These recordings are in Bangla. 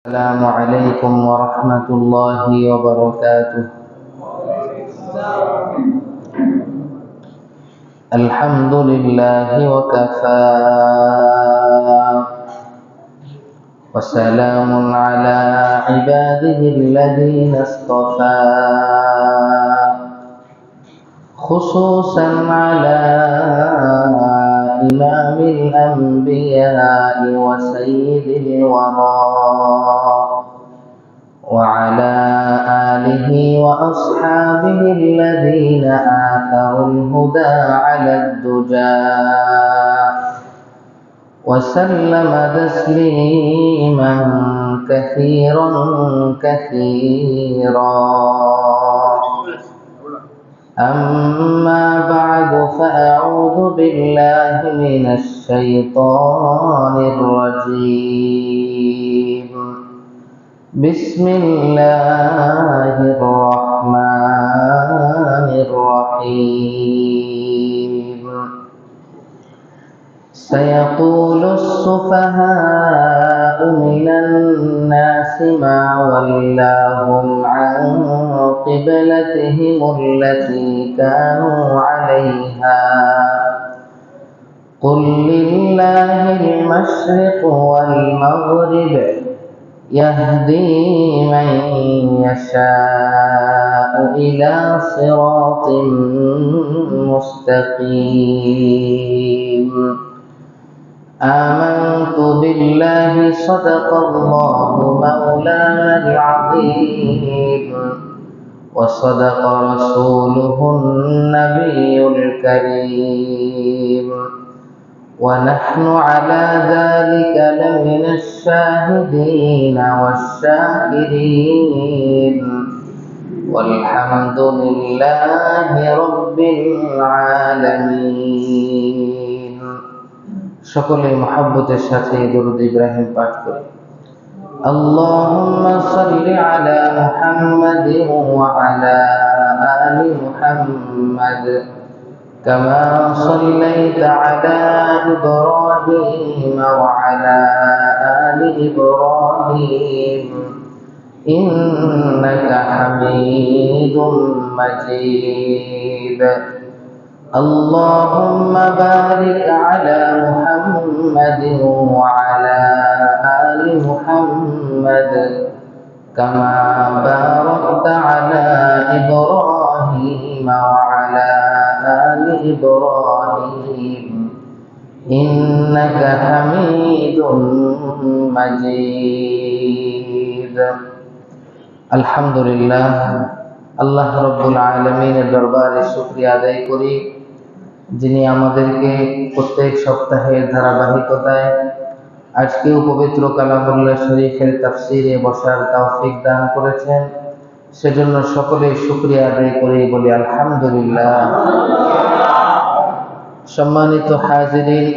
السلام عليكم ورحمة الله وبركاته. الحمد لله وكفى وسلام على عباده الذين اصطفى خصوصا على إمام الأنبياء وسيد الورى وعلى آله وأصحابه الذين آثروا الهدى على الدجى وسلم تسليما كثيرا كثيرا. أما بعد فأعوذ بالله من الشيطان الرجيم. بسم الله الرحمن الرحيم. سيقول السفهاء من الناس ما ولاهم عن قبلتهم التي كانوا عليها قل لله المشرق والمغرب يهدي من يشاء إلى صراط مستقيم. آمنت بالله صدق الله مولانا العظيم وصدق رسوله النبي الكريم ونحن على ذلك لمن الشاهدين والشاكرين والحمد لله رب العالمين. সকলে মুহাব্বতের সাথে দরুদ ইব্রাহিম পাঠ করি। আল্লাহুম্মা সাল্লি আলা মুহাম্মাদিন ওয়া আলা আলি মুহাম্মাদ كما صليت على إبراهيم وعلى آل إبراهيم إنك حميد مجيد. اللهم بارك على محمد وعلى آل محمد كما باركت على إبراهيم وعلى آل إبراهيم إنك حميد مجيد. الحمد لله আল্লাহ রব্বুল আলামিনের দরবারে শুকরিয়া আদায় করি, যিনি আমাদেরকে প্রত্যেক সপ্তাহের ধারাবাহিকতায় আজকেও পবিত্র কালামুল্লাহ শরীফের তাফসিরে বসার তৌফিক দান করেছেন। সেজন্য সকলে শুকরিয়া আদায় করে বলি আলহামদুলিল্লাহ। সম্মানিত হাজিরিন,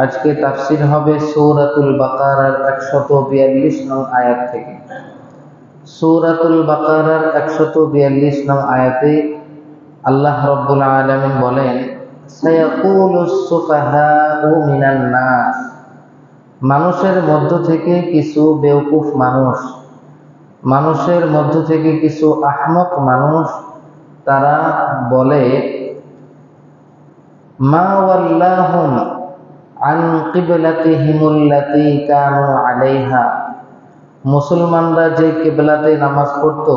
আজকে তাফসির হবে সূরাতুল বাকারার 142 নং আয়াত থেকে। সূরাতুল বাকারার 142 নং আয়াতে আল্লাহ রাব্বুল আলামিন বলেন, সায়াকুলুস সুফাহাউ মিনান নাস, মানুষের মধ্য থেকে কিছু বেওকুফ মানুষ, মানুষের মধ্য থেকে কিছু আহমক মানুষ তারা বলে, মা ওয়াল্লাহুম আন কিবলাতিহিমুল্লাতী কানু আলাইহা, মুসলমানরা যে কিবলাতে নামাজ পড়তো,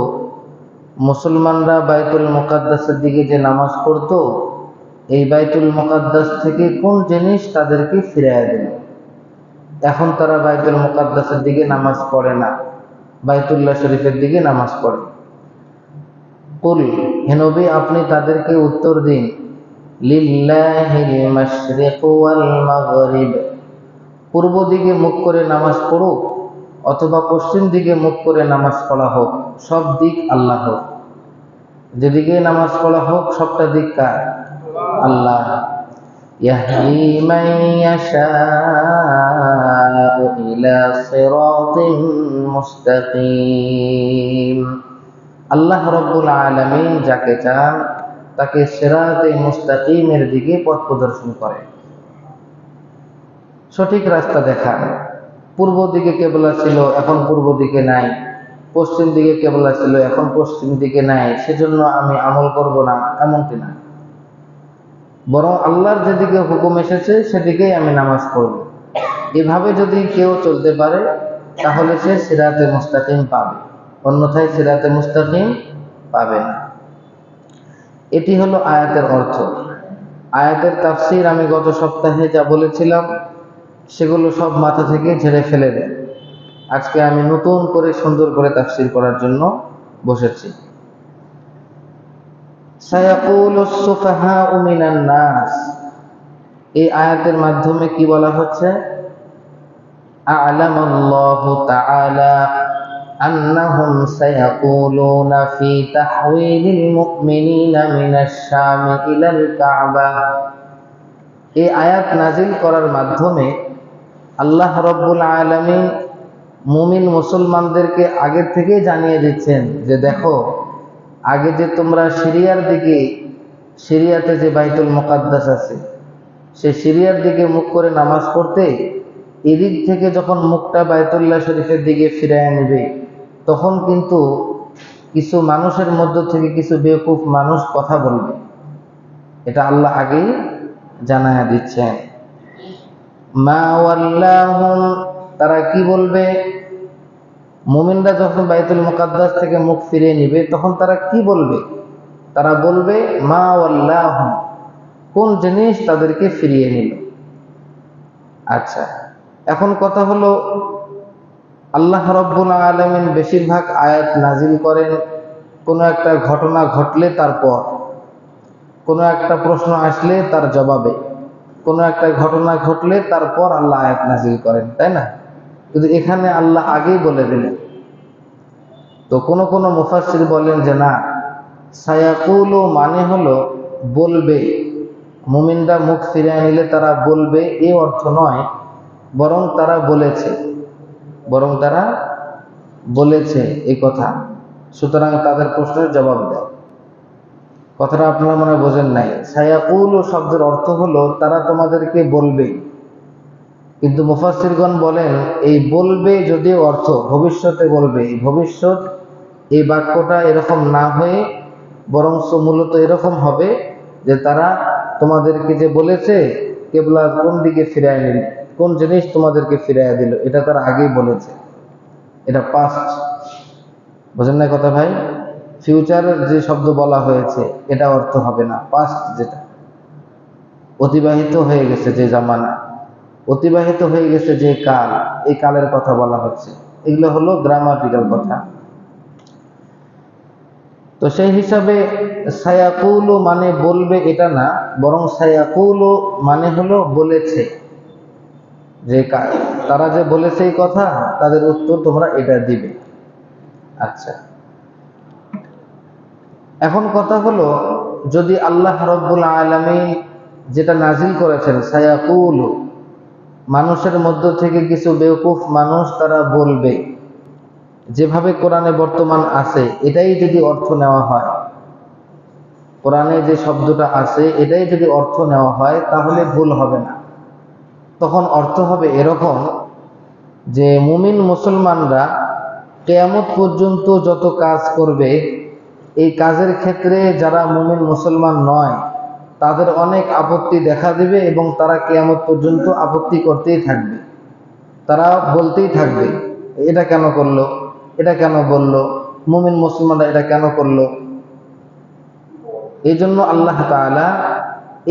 মুসলমানরা বাইতুল মুকাদ্দাসের দিকে যে নামাজ পড়তো, এই বাইতুল মুকাদ্দাস থেকে কোন জিনিস তাদেরকে ফিরিয়ে দিল। এখন তারা বাইতুল মুকাদ্দাসের দিকে নামাজ পড়ে না, বাইতুল্লাহ শরীফের দিকে নামাজ পড়ে। কুল, হে নবী আপনি তাদেরকে উত্তর দিন, লিল্লাহিল মাশরিকু ওয়াল মাগরিব, পূর্ব দিকে মুখ করে নামাজ পড়ো অথবা পশ্চিম দিকে মুখ করে নামাজ পড়া হোক, সব দিক আল্লাহ। যেদিকে নামাজ পড়া হোক সবটা দিক কার? আল্লাহ। ইয়াহদি মান ইয়াশাউ ইলা সিরাতিন মুস্তাকিম, আল্লাহ রাব্বুল আলামিন যাকে চান তাকে সিরাতে মুস্তাকিমের দিকে পথ প্রদর্শন করে, সঠিক রাস্তা দেখান। পূর্ব দিকে কেবলা ছিল, এখন পূর্ব দিকে নাই, পশ্চিম দিকে কেবলা ছিল, এখন পশ্চিম দিকে নাই, সেজন্য আমি আমল করব না, এমনটি না। বরং আল্লাহর যেদিকে হুকুম এসেছে সেদিকেই আমি নামাজ পড়ব। এভাবে যদি কেউ চলতে পারে তাহলে সে সিরাতে মুস্তাকিম পাবে, অন্যথায় সিরাতে মুস্তাকিম পাবে না। এটি হলো আয়াতের অর্থ। আয়াতের তাফসীর আমি গত সপ্তাহে যা বলেছিলাম সেগুলো সব মাথা থেকে ঝেড়ে ফেলে দেন। আজকে আমি নতুন করে সুন্দর করে তাফসীর করার জন্য বসেছি। সায়াকুলুস সুফাহাউ মিনান নাস, এই আয়াতের মাধ্যমে কি বলা হচ্ছে? আ'লামাল্লাহু তাআলা আন্নাহুম সায়াকুলুনা ফি তাহওয়িলিল মুমিনিনা মিনাশ শামি ইলাল কাবা। এই আয়াত নাজিল করার মাধ্যমে আল্লাহ রাব্বুল আলামিন মুমিন মুসলমানদেরকে আগে থেকে জানিয়ে দিচ্ছেন যে দেখো, আগে যে তোমরা সিরিয়ার দিকে, সিরিয়াতে যে বাইতুল মুকাদ্দাস আছে, সে সিরিয়ার দিকে মুখ করে নামাজ পড়তে, এদিক থেকে যখন মুখটা বাইতুল্লাহ শরীফের দিকে ফিরায় নেবে, তখন কিন্তু কিছু মানুষের মধ্য থেকে কিছু বেকুফ মানুষ কথা বলবে। এটা আল্লাহ আগেই জানায়া দিচ্ছেন। মা ওয়াল্লাহুম, তারা কি বলবে? মুমিনরা যখন বাইতুল মুকাদ্দাস থেকে মুখ ফিরিয়ে নিবে তখন তারা কি বলবে? তারা বলবে মা ওয়াল্লাহুম, কোন জিনিস তাদেরকে ফিরিয়ে নিল। আচ্ছা, এখন কথা হলো আল্লাহ রাব্বুল আলামিন বেশিরভাগ আয়াত নাজিল করেন কোনো একটা ঘটনা ঘটলে, তারপর কোনো একটা প্রশ্ন আসলে তার জবাবে, কোনো একটা ঘটনা ঘটলে তারপর আল্লাহ আয়াত নাজিল করেন, তাই না? কিন্তু এখানে আল্লাহ আগেই বলে দিলেন। তো কোনো কোনো মুফাসসির বলেন যে না, সায়াকুলু মানে হলো বলবে, মুমিনরা মুখ ফিরিয়ে নিলে তারা বলবে, এই অর্থ নয়, বরং তারা বলেছে এই কথা। সুতরাং তাদের প্রশ্নের জবাব দেয়। কথাটা আপনারা মনে বোঝেন নাই। সায়াকুলু শব্দের অর্থ হলো তারা তোমাদেরকে বলবে, কিন্তু মুফাসসিরগণ বলেন এই বলবে যদিও অর্থ ভবিষ্যতে বলবে, ভবিষ্যৎ এই বাক্যটা এরকম না হয়ে বরং মূলত এরকম হবে যে তারা তোমাদেরকে যে বলেছে কেবলা কোন দিকে ফিরায় নিল, কোন জিনিস তোমাদেরকে ফিরাইয়া দিল, এটা তারা আগেই বলেছে। এটা পাস্ট, বোঝেন না কথা ভাই? ফিউচারের যে শব্দ বলা হয়েছে এটা অর্থ হবে না। পাস্ট যেটা অতিবাহিত হয়ে গেছে, যে জামানা অতিবাহিত হয়ে গেছে, যে কাল, এই কালের কথা বলা হচ্ছে। এগুলো হলো গ্রামাটিক্যাল কথা। তো সেই হিসাবে সায়াকুলু মানে বলবে এটা না, বরং সায়াকুলু মানে হলো বলেছে, যে তারা যে বলেছে এই কথা, তাদের উত্তর তোমরা এটা দিবে। আচ্ছা, এখন কথা হলো যদি আল্লাহ রাব্বুল আলামিন যেটা নাজিল করেছেন সায়াকুলু, মানুষের মধ্য থেকে কিছু বেওকুফ মানুষ তারা বলবে, যেভাবে কোরআনে বর্তমান আছে এটাই যদি অর্থ নেওয়া হয়, কোরআনে যে শব্দটা আছে এটাই যদি অর্থ নেওয়া হয় তাহলে ভুল হবে না। তখন অর্থ হবে এরকম যে মুমিন মুসলমানরা কিয়ামত পর্যন্ত যত কাজ করবে, এই কাজের ক্ষেত্রে যারা মুমিন মুসলমান নয় তাদের অনেক আপত্তি দেখা দিবে এবং তারা কিয়ামত পর্যন্ত আপত্তি করতেই থাকবে। তারা বলতেই থাকবে এটা কেন করলো, এটা কেন বললো, মুমিন মুসলমানরা এটা কেন করলো। এই জন্য আল্লাহ তাআলা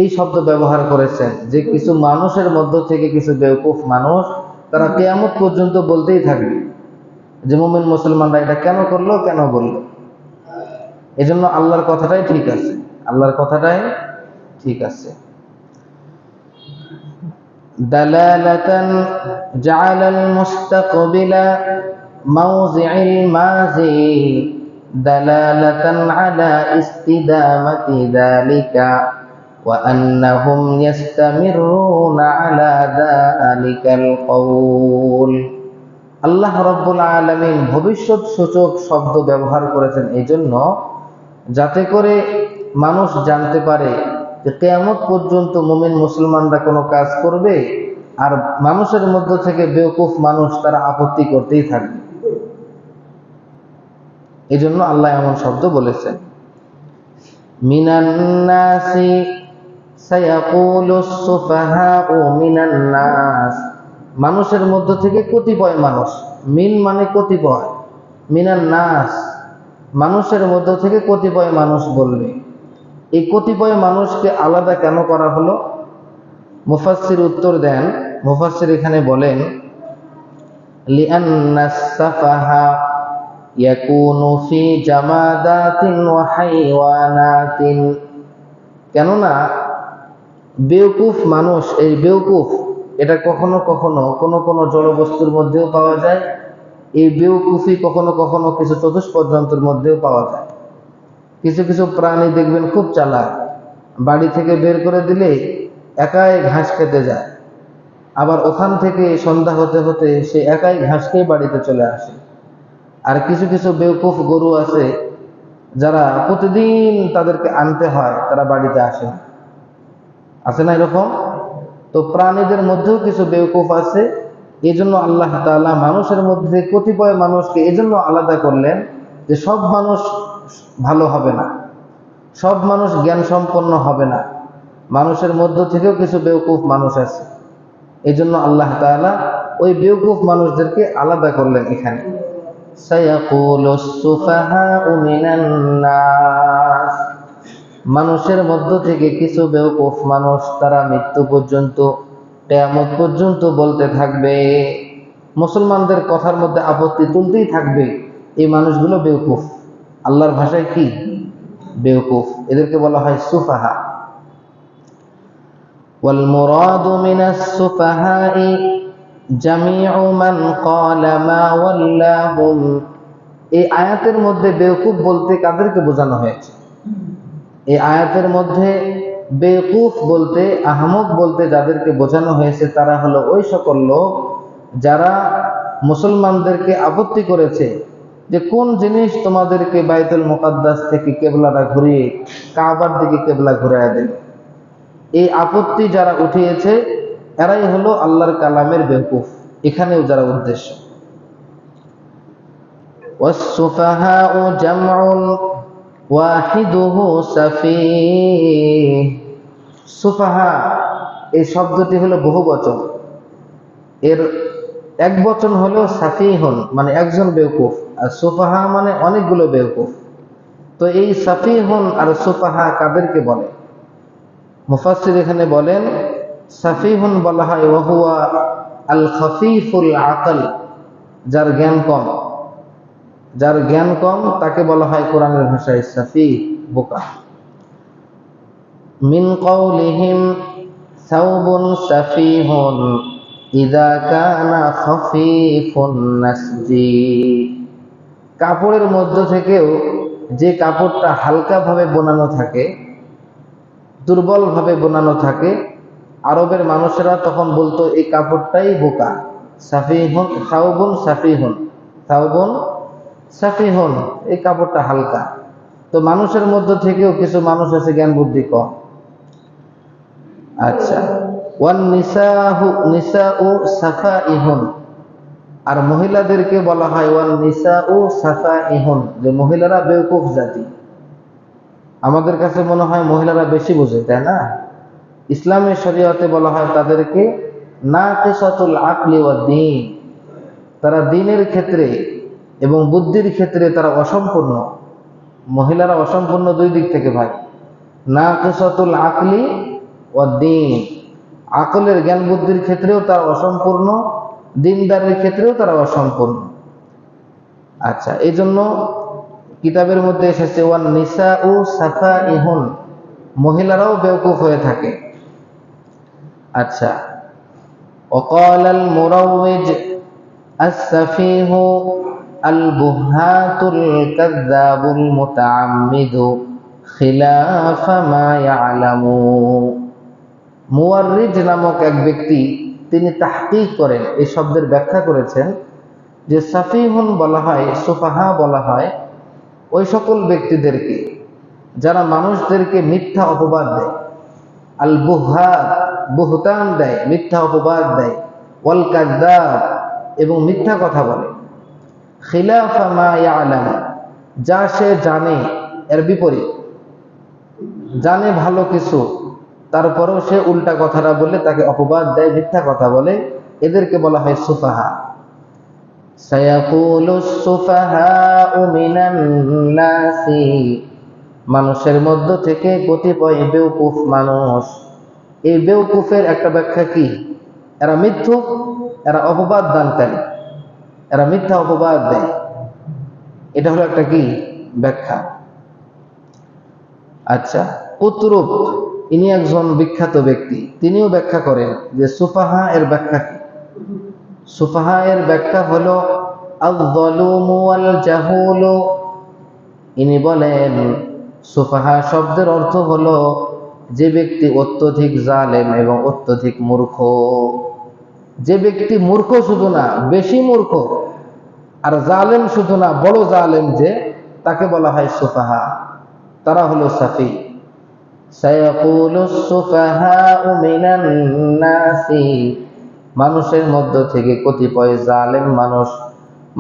এই শব্দ ব্যবহার করেছেন যে কিছু মানুষের মধ্য থেকে কিছু বেওকুফ মানুষ তারা কিয়ামত পর্যন্ত বলতেই থাকবে যে মুমিন মুসলমানরা এটা কেন করলো, কেন বললো। এই জন্য আল্লাহর কথাটাই ঠিক আছে, আল্লাহর কথাটাই ঠিক আছে। দালালাতান জাআলাল মুস্তাকবিলা মাওযি'ল মাযি দালালাতান আলা ইস্তিদামাতি যালিকা ওয়া আন্নাহুম ইয়াস্তামিরুনা আলা যালিকাল কওল। আল্লাহ রাব্বুল আলামিন ভবিষ্যৎ সূচক শব্দ ব্যবহার করেছেন এই জন্য যাতে করে মানুষ জানতে পারে যে কিয়ামত পর্যন্ত মুমিন মুসলমানরা কোনো কাজ করবে আর মানুষের মধ্য থেকে বেওকুফ মানুষ তারা আপত্তি করতেই থাকবে। এই জন্য আল্লাহ এমন শব্দ বলেছেন, মিনান নাসি সায়াকুলুস সুফাহাউ মিনান নাস, মানুষের মধ্য থেকে কতিপয় মানুষ, মিন মানে কতিপয়, মিনান নাস মানুষের মধ্য থেকে কতিপয় মানুষ বলবে। এই কতিপয় মানুষকে আলাদা কেন করা হলো? মুফাসসির উত্তর দেন, মুফাসসির এখানে বলেন, লিআন্নাস সাফাহা ইয়াকুনু ফি জামাদাতিন ওয়া হাইওয়ানাতিন, কেননা বেওকুফ মানুষ, এই বেওকুফ এটা কখনো কখনো কোনো জড়বস্তুর মধ্যেও পাওয়া যায়, এই বেওকুফি কখনো কখনো কিছু চতুষ্পদ যন্ত্রের মধ্যেও পাওয়া যায়। কিছু কিছু প্রাণী দেখবেন খুব চালাক, বাড়ি থেকে বের করে দিলে একাই ঘাস খেতে যায়, আবার ওখান থেকে সন্ধ্যা হতে হতে সে একাই ঘাস খেয়ে বাড়িতে চলে আসে। আর কিছু কিছু বেওকুফ গরু আছে যারা প্রতিদিন তাদেরকে আনতে হয়, তারা বাড়িতে আসে না, আছে না এরকম? তো প্রাণীদের মধ্যেও কিছু বেওকুফ আছে। এই জন্য আল্লাহ তাআলা মানুষের মধ্যে কতিপয় মানুষকে এজন্য আলাদা করলেন যে সব মানুষ ভালো হবে না, সব মানুষ জ্ঞান সম্পন্ন হবে না, মানুষের মধ্য থেকেও কিছু বেওকুফ মানুষ আছে। এই জন্য আল্লাহ তাআলা ওই বেওকুফ মানুষদেরকে আলাদা করলেন এখানে। সায়াকুলুস সুফাহাউ মিনান নাস, মানুষের মধ্য থেকে কিছু বেওকুফ মানুষ তারা মৃত্যু পর্যন্ত, কিয়ামত পর্যন্ত বলতে থাকবে, মুসলমানদের কথার মধ্যে আপত্তি তুলতেই থাকবে, এই মানুষগুলো বেওকুফ। আল্লাহর ভাষায় কি? বেওকুফ। এদেরকে বলা হয় সুফাহা। ওয়াল মুরাদু মিনাস সুফাহাই জামিউ মান ক্বালা মা ওয়াল্লাহুম, এই আয়াতের মধ্যে বেওকুফ বলতে কাদেরকে বোঝানো হয়েছে? এই আয়াতের মধ্যে বেওকুফ বলতে, আহমক বলতে যাদেরকে বোঝানো হয়েছে তারা হলো ওই সকল লোক যারা মুসলমানদেরকে আপত্তি করেছে যে কোন জিনিস তোমাদেরকে বাইতুল মুকাদ্দাস থেকে কেবলাটা ঘুরিয়ে কাবার দিকে কেবলা ঘুরাইয়া দিল। এই আপত্তি যারা উঠিয়েছে এরাই হলো আল্লাহর কালামের বেওকুফ, এখানেও যারা উদ্দেশ্য। ওয়াস-সুফাহাউ জামউন ওয়াহিদুহু সাফীহ, সুফাহা এই শব্দটি হলো বহুবচন, এর এক বচন হলো সাফীহুন মানে একজন বেওকুফ, আর সুফাহা মানে অনেকগুলো বেওকুফ। তো এই সাফীহুন আর সুফাহা কাদেরকে বলে? মুফাসসির এখানে বলেন, সাফীহুন বলা হয় ওয়া হুয়া আল খাফীফুল আকল, যার জ্ঞান কম, যার জ্ঞান কম তাকে বলা হয় কোরআনের ভাষায় সাফীহ, বোকা। মিন কওলিহিম সাওবুন সাফীহুন ইযা কানা খাফীফুন নাসজি, কাপড়ের মধ্য থেকেও যে কাপড়টা হালকাভাবে বোনানো থাকে, দুর্বলভাবে বোনানো থাকে, আরবের মানুষেরা তখন বলতো এই কাপড়টাই বোকা। সাফীহুন, সাওবুন সাফীহুন, সাওবুন সাফীহুন, এই কাপড়টা হালকা। তো মানুষের মধ্য থেকেও কিছু মানুষ আছে জ্ঞান বুদ্ধি কম। আচ্ছা, ওয়ান নিসাউ সাফাইহুন, আর মহিলাদেরকে বলা হয় ওয়ান নিসাউ সাফাইহুন, যে মহিলারা বেওকুফ জাতি। আমাদের কাছে মনে হয় মহিলারা বেশি বোঝে, তাই না? ইসলামের শরীয়তে বলা হয় তাদেরকে নাকিসাতুল আকলি ওয়াদ দ্বীন, তারা দ্বীনের ক্ষেত্রে এবং বুদ্ধির ক্ষেত্রে তারা অসম্পূর্ণ। মহিলারা অসম্পূর্ণ দুই দিক থেকে ভাই, নাকিসাতুল আকলি ওয়াদ দ্বীন, আকলের জ্ঞান বুদ্ধির ক্ষেত্রেও তারা অসম্পূর্ণ, দ্বীনদারির ক্ষেত্রেও তারা অসম্পূর্ণ। আচ্ছা, এই জন্য কিতাবের মধ্যে এসেছে ওয়ান নিসাউ সাফাইহুন, মহিলারাও বেওকুফ হয়ে থাকে। আচ্ছা, ওয়াকালাল মুরাওয়িজ আস-সাফীহু আল-বুহাতুল কাযযাবুল মুতাআম্মিদু খিলাফা মা ইয়ালামু, মুওয়াররিজ নামক এক ব্যক্তি তিনি তাহকিক করেন, এই শব্দের ব্যাখ্যা করেছেন যে সাফীহুন বলা হয়, সুফাহা বলা হয় ওই সকল ব্যক্তিদেরকে যারা মানুষদেরকে মিথ্যা অপবাদ দেয়। আল বুহাত বুহতান দেয়, মিথ্যা অপবাদ দেয়, ওয়াল কাযযাব এবং মিথ্যা কথা বলে, খিলাফা মা ইয়ালাম যা সে জানে এর বিপরীত, জানে ভালো কিছু তারপরেও সে উল্টা কথাটা বলে তাকে অপবাদ দেয়, মিথ্যা কথা বলে, এদেরকে বলা হয় সুফাহা। সায়াকুলুস সুফাহাউ মিনান নাসি মানুষের মধ্য থেকে কতিপয় বেওকুফ মানুষ। এই বেওকুফের একটা ব্যাখ্যা কি? এরা মিথ্যুক, এরা অপবাদ দানকারী, এরা মিথ্যা অপবাদ দেয়। এটা হলো একটা কি ব্যাখ্যা। আচ্ছা, কুতরুব ইনি একজন বিখ্যাত ব্যক্তি, তিনিও ব্যাখ্যা করেন যে সুফাহা এর ব্যাখ্যা কি। সুফাহা এর ব্যাখ্যা হলো আয-যালুমু ওয়াল জাহুলু। ইনি বলেন সুফাহা শব্দের অর্থ হলো যে ব্যক্তি অত্যধিক জালেম এবং অত্যধিক মূর্খ। যে ব্যক্তি মূর্খ শুধু না, বেশি মূর্খ, আর জালেম শুধু না, বড় জালেম, যে তাকে বলা হয় সুফাহা, তারা হলো সাফি। সায়াকুলুস সুফাহাউ মিনান নাসি মানুষের মধ্য থেকে কতিপয় জালেম মানুষ,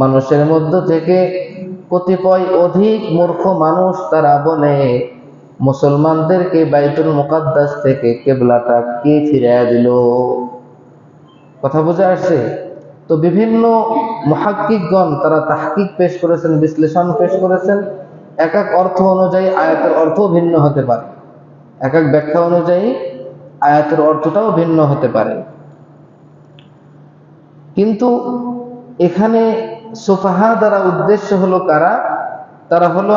মানুষের মধ্য থেকে কতিপয় অধিক মূর্খ মানুষ তারা বলে মুসলমানদেরকে বাইতুল মুকাদ্দাস থেকে কিবলাটা কে ফিরিয়ে দিল। কথা বুঝে আসছে? তো বিভিন্ন মুহাক্কিকগণ তারা তাহকিক পেশ করেছেন, বিশ্লেষণ পেশ করেছেন। এক এক অর্থ অনুযায়ী আয়াতের অর্থ ভিন্ন হতে পারে, এক এক ব্যাখ্যা অনুযায়ী আয়াতের অর্থটাও ভিন্ন হতে পারে। কিন্তু এখানে সুফাহা দ্বারা উদ্দেশ্য হলো কারা? তারা হলো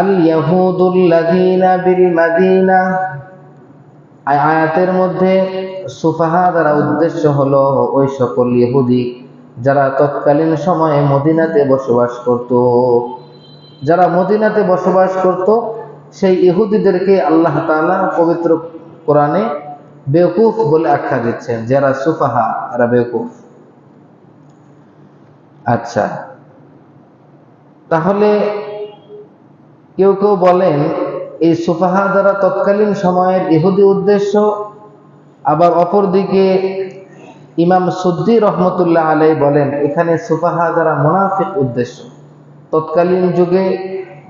আল ইয়াহুদুল্লাযীনা বিল মাদিনা। আয়াতের মধ্যে সুফাহা দ্বারা উদ্দেশ্য হলো ওই সকল ইহুদি যারা তৎকালীন সময়ে মদিনাতে বসবাস করত। যারা মদিনাতে বসবাস করত সেই ইহুদিদেরকে আল্লাহ তাআলা পবিত্র কোরআনে বেওকুফ বলে আখ্যা দিচ্ছেন, যারা সুফাহা এরা বেওকুফ। আচ্ছা, তাহলে কেউ কেউ বলেন এই সুফাহা দ্বারা তৎকালীন সময়ের ইহুদি উদ্দেশ্য, আবার অপরদিকে ইমাম সুদ্দি রহমতুল্লাহ আলাইহি বলেন এখানে সুফাহা দ্বারা মুনাফিক উদ্দেশ্য। তৎকালীন যুগে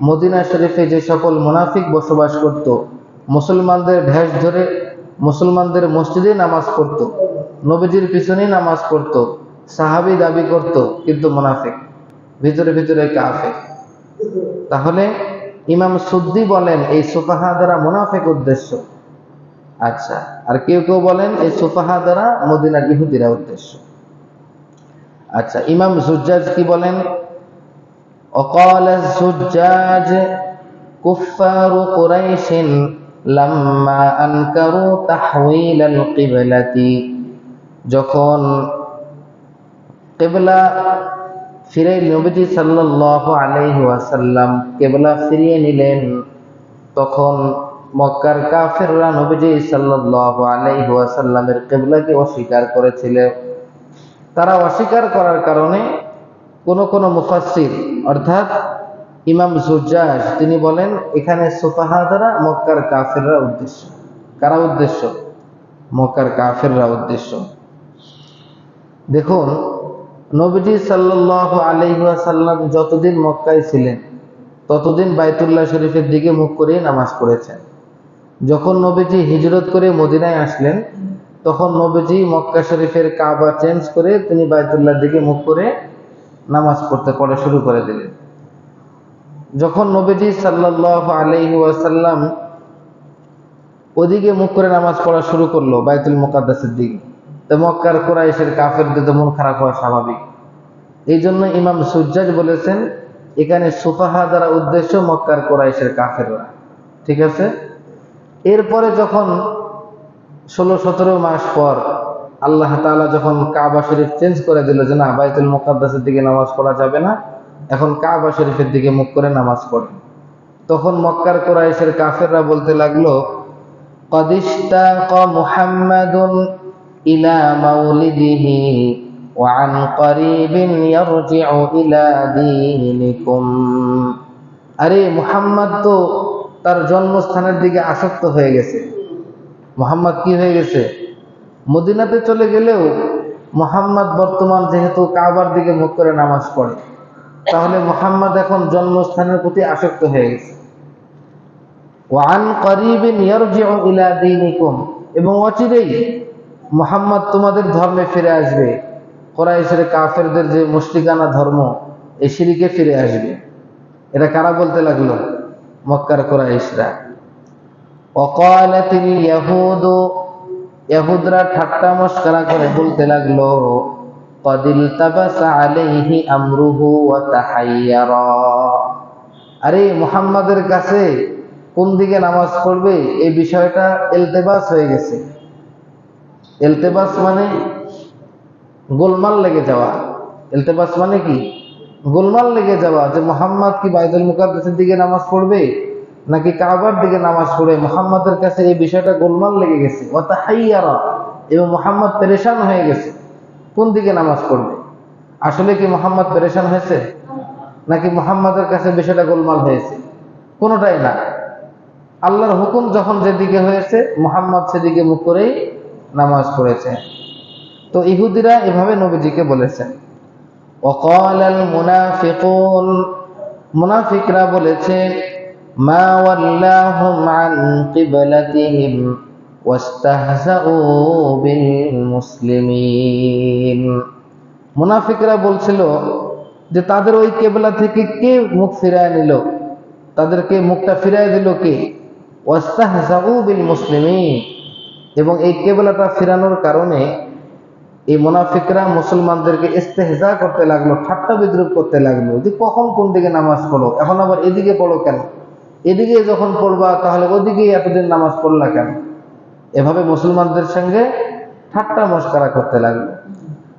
মদিনা শরীফে যে সকল মুনাফিক বসবাস করত, মুসলমানদের ভেষ ধরে মুসলমানদের মসজিদে নামাজ পড়ত, নবীজির পিছনেই নামাজ পড়ত, সাহাবী দাবি করত, কিন্তু মুনাফিক, ভিতরে ভিতরে কাফের। তাহলে ইমাম সুদ্দি বলেন এই সুফাহা দ্বারা মুনাফিক উদ্দেশ্য। আচ্ছা, আর কেউ কেউ বলেন এই সুফাহা দ্বারা মদিনার ইহুদিরা উদ্দেশ্য। আচ্ছা, ইমাম জুজ্জাজ কি বলেন? وقال الزجاج كفار قريش لما أنكروا تحويل القبلة যখন কিবলা ফিরে নবীজি সাল্লাল্লাহু আলাইহি ওয়াসাল্লাম কিবলা ফিরিয়ে নিলেন, তখন মক্কার কাফেররা নবীজি সাল্লাল্লাহু আলাইহি ওয়াসাল্লামের কিবলাকে অস্বীকার করেছিল। তারা অস্বীকার করার কারণে কোন মুফাসসির অর্থাৎ ইমাম জুজ্জাজ তিনি বলেন এখানে সুফাহা দ্বারা মক্কার কাফেররা উদ্দেশ্য। কারা উদ্দেশ্য? মক্কার কাফেররা উদ্দেশ্য। দেখুন, নবীজি সাল্লাল্লাহু আলাইহি ওয়াসাল্লাম যতদিন মক্কায় ছিলেন ততদিন বাইতুল্লাহ শরীফের দিকে মুখ করে নামাজ পড়েছেন। যখন নবীজি হিজরত করে মদিনায় আসলেন তখন নবীজি মক্কা শরীফের কাবা চেঞ্জ করে তিনি বাইতুল্লাহর দিকে মুখ করে নামাজ পড়া শুরু করে দিলেন। যখন নবীজি সাল্লাল্লাহু আলাইহি ওয়াসাল্লাম ওদিকে মুখ করে নামাজ পড়া শুরু করলো বাইতুল মুকাদ্দাসের দিকে, তো মক্কার কুরাইশের কাফেরদের তো মন খারাপ হওয়া স্বাভাবিক। এই জন্য ইমাম সুজ্জাজ বলেছেন এখানে সুফাহা দ্বারা উদ্দেশ্য মক্কার কুরাইশের কাফেররা। ঠিক আছে? এরপরে যখন 16-17 মাস পর আল্লাহ তাআলা যখন কাবা শরীফ চেঞ্জ করে দিল যে না বাইতুল মুকাদ্দাসের দিকে নামাজ পড়া যাবে না, এখন কাবা শরীফের দিকে মুখ করে নামাজ পড়েন, তখন মক্কার কুরাইশের কাফেররা বলতে লাগলো কদিশতাকা মুহাম্মাদুন ইলা মাউলিদিহি ওয়া আন করিবিন ইয়ারজিউ ইলা দীনিকুম। আরে মুহাম্মদ তো তার জন্মস্থানের দিকে আসক্ত হয়ে গেছে। মুহাম্মদ কি হয়ে গেছে? মদিনাতে চলে গেলেও মুহাম্মদ বর্তমান যেহেতু কাবার দিকে মুখ করে নামাজ পড়ে, তাহলে মুহাম্মদ এখন জন্মস্থানের প্রতি আসক্ত হয়ে গেছে। ওয়ান করিবিন ইয়ারজিউ ইলা দীনিকুম, এবং অচিরেই মুহাম্মদ তোমাদের ধর্মে ফিরে আসবে। কুরাইশের কাফেরদের যে মুশরিকানা ধর্ম, এই শিরকে ফিরে আসবে। এটা কারা বলতে লাগলো? মক্কার কুরাইশরা। ওয়াকালাতিল ইয়াহুদু, ইহুদরা ঠাট্টা মশকরা করে বলতে লাগলো, ক্বাদিল তাবাসা আলাইহি আমরুহু ওয়া তাহায়্যারা, আরে মুহাম্মাদের কাছে কোন দিকে নামাজ পড়বে এই বিষয়টা ইলতিবাস হয়ে গেছে। ইলতিবাস মানে গোলমাল লেগে যাওয়া। ইলতিবাস মানে কি? গোলমাল লেগে যাওয়া, যে মুহাম্মদ কি বাইতুল মুকাদ্দাসের দিকে নামাজ পড়বে নাকি কাবার দিকে নামাজ পড়বে, মুহাম্মাদের কাছে এই বিষয়টা গোলমাল লেগে গেছে। ওয়া তাহায়্যারা, এবং মুহাম্মদ পেরেশান হয়ে গেছে কোন দিকে নামাজ পড়বে। আসলে কি মুহাম্মদ পেরেশান হয়েছে নাকি মুহাম্মাদের কাছে বিষয়টা গোলমাল হয়েছে? কোনোটাই না। আল্লাহর হুকুম যখন যেদিকে হয়েছে মুহাম্মদ সেদিকে মুখ করেই নামাজ পড়েছে। তো ইহুদিরা এভাবে নবীজিকে বলেছেন। ওয়াকালাল মুনাফিকুন, মুনাফিকরা বলেছে, মা ওয়াল্লাহুম আন কিবলাতিহিম ওয়াস্তাহজাউ বিল মুসলিমিন। মুনাফিকরা বলছিল যে তাদের ওই কিবলা থেকে কে মুখ ফিরায় নিল, তাদেরকে মুখটা ফিরায় দিল কে? ওয়াস্তাহজাউ বিল মুসলিমিন, এবং এই কিবলাটা ফিরানোর কারণে এই মুনাফিকরা মুসলমানদেরকে ইস্তেহজা করতে লাগলো, ঠাট্টা বিদ্রুপ করতে লাগলো, যে কখন কোন দিকে নামাজ পড়ো, এখন আবার এদিকে পড়ো কেন, এদিকে যখন পড়বা তাহলে ওদিকেই এতদিন নামাজ পড়লা কেন। এভাবে মুসলমানদের সঙ্গে ঠাট্টা মশকরা করতে লাগলো।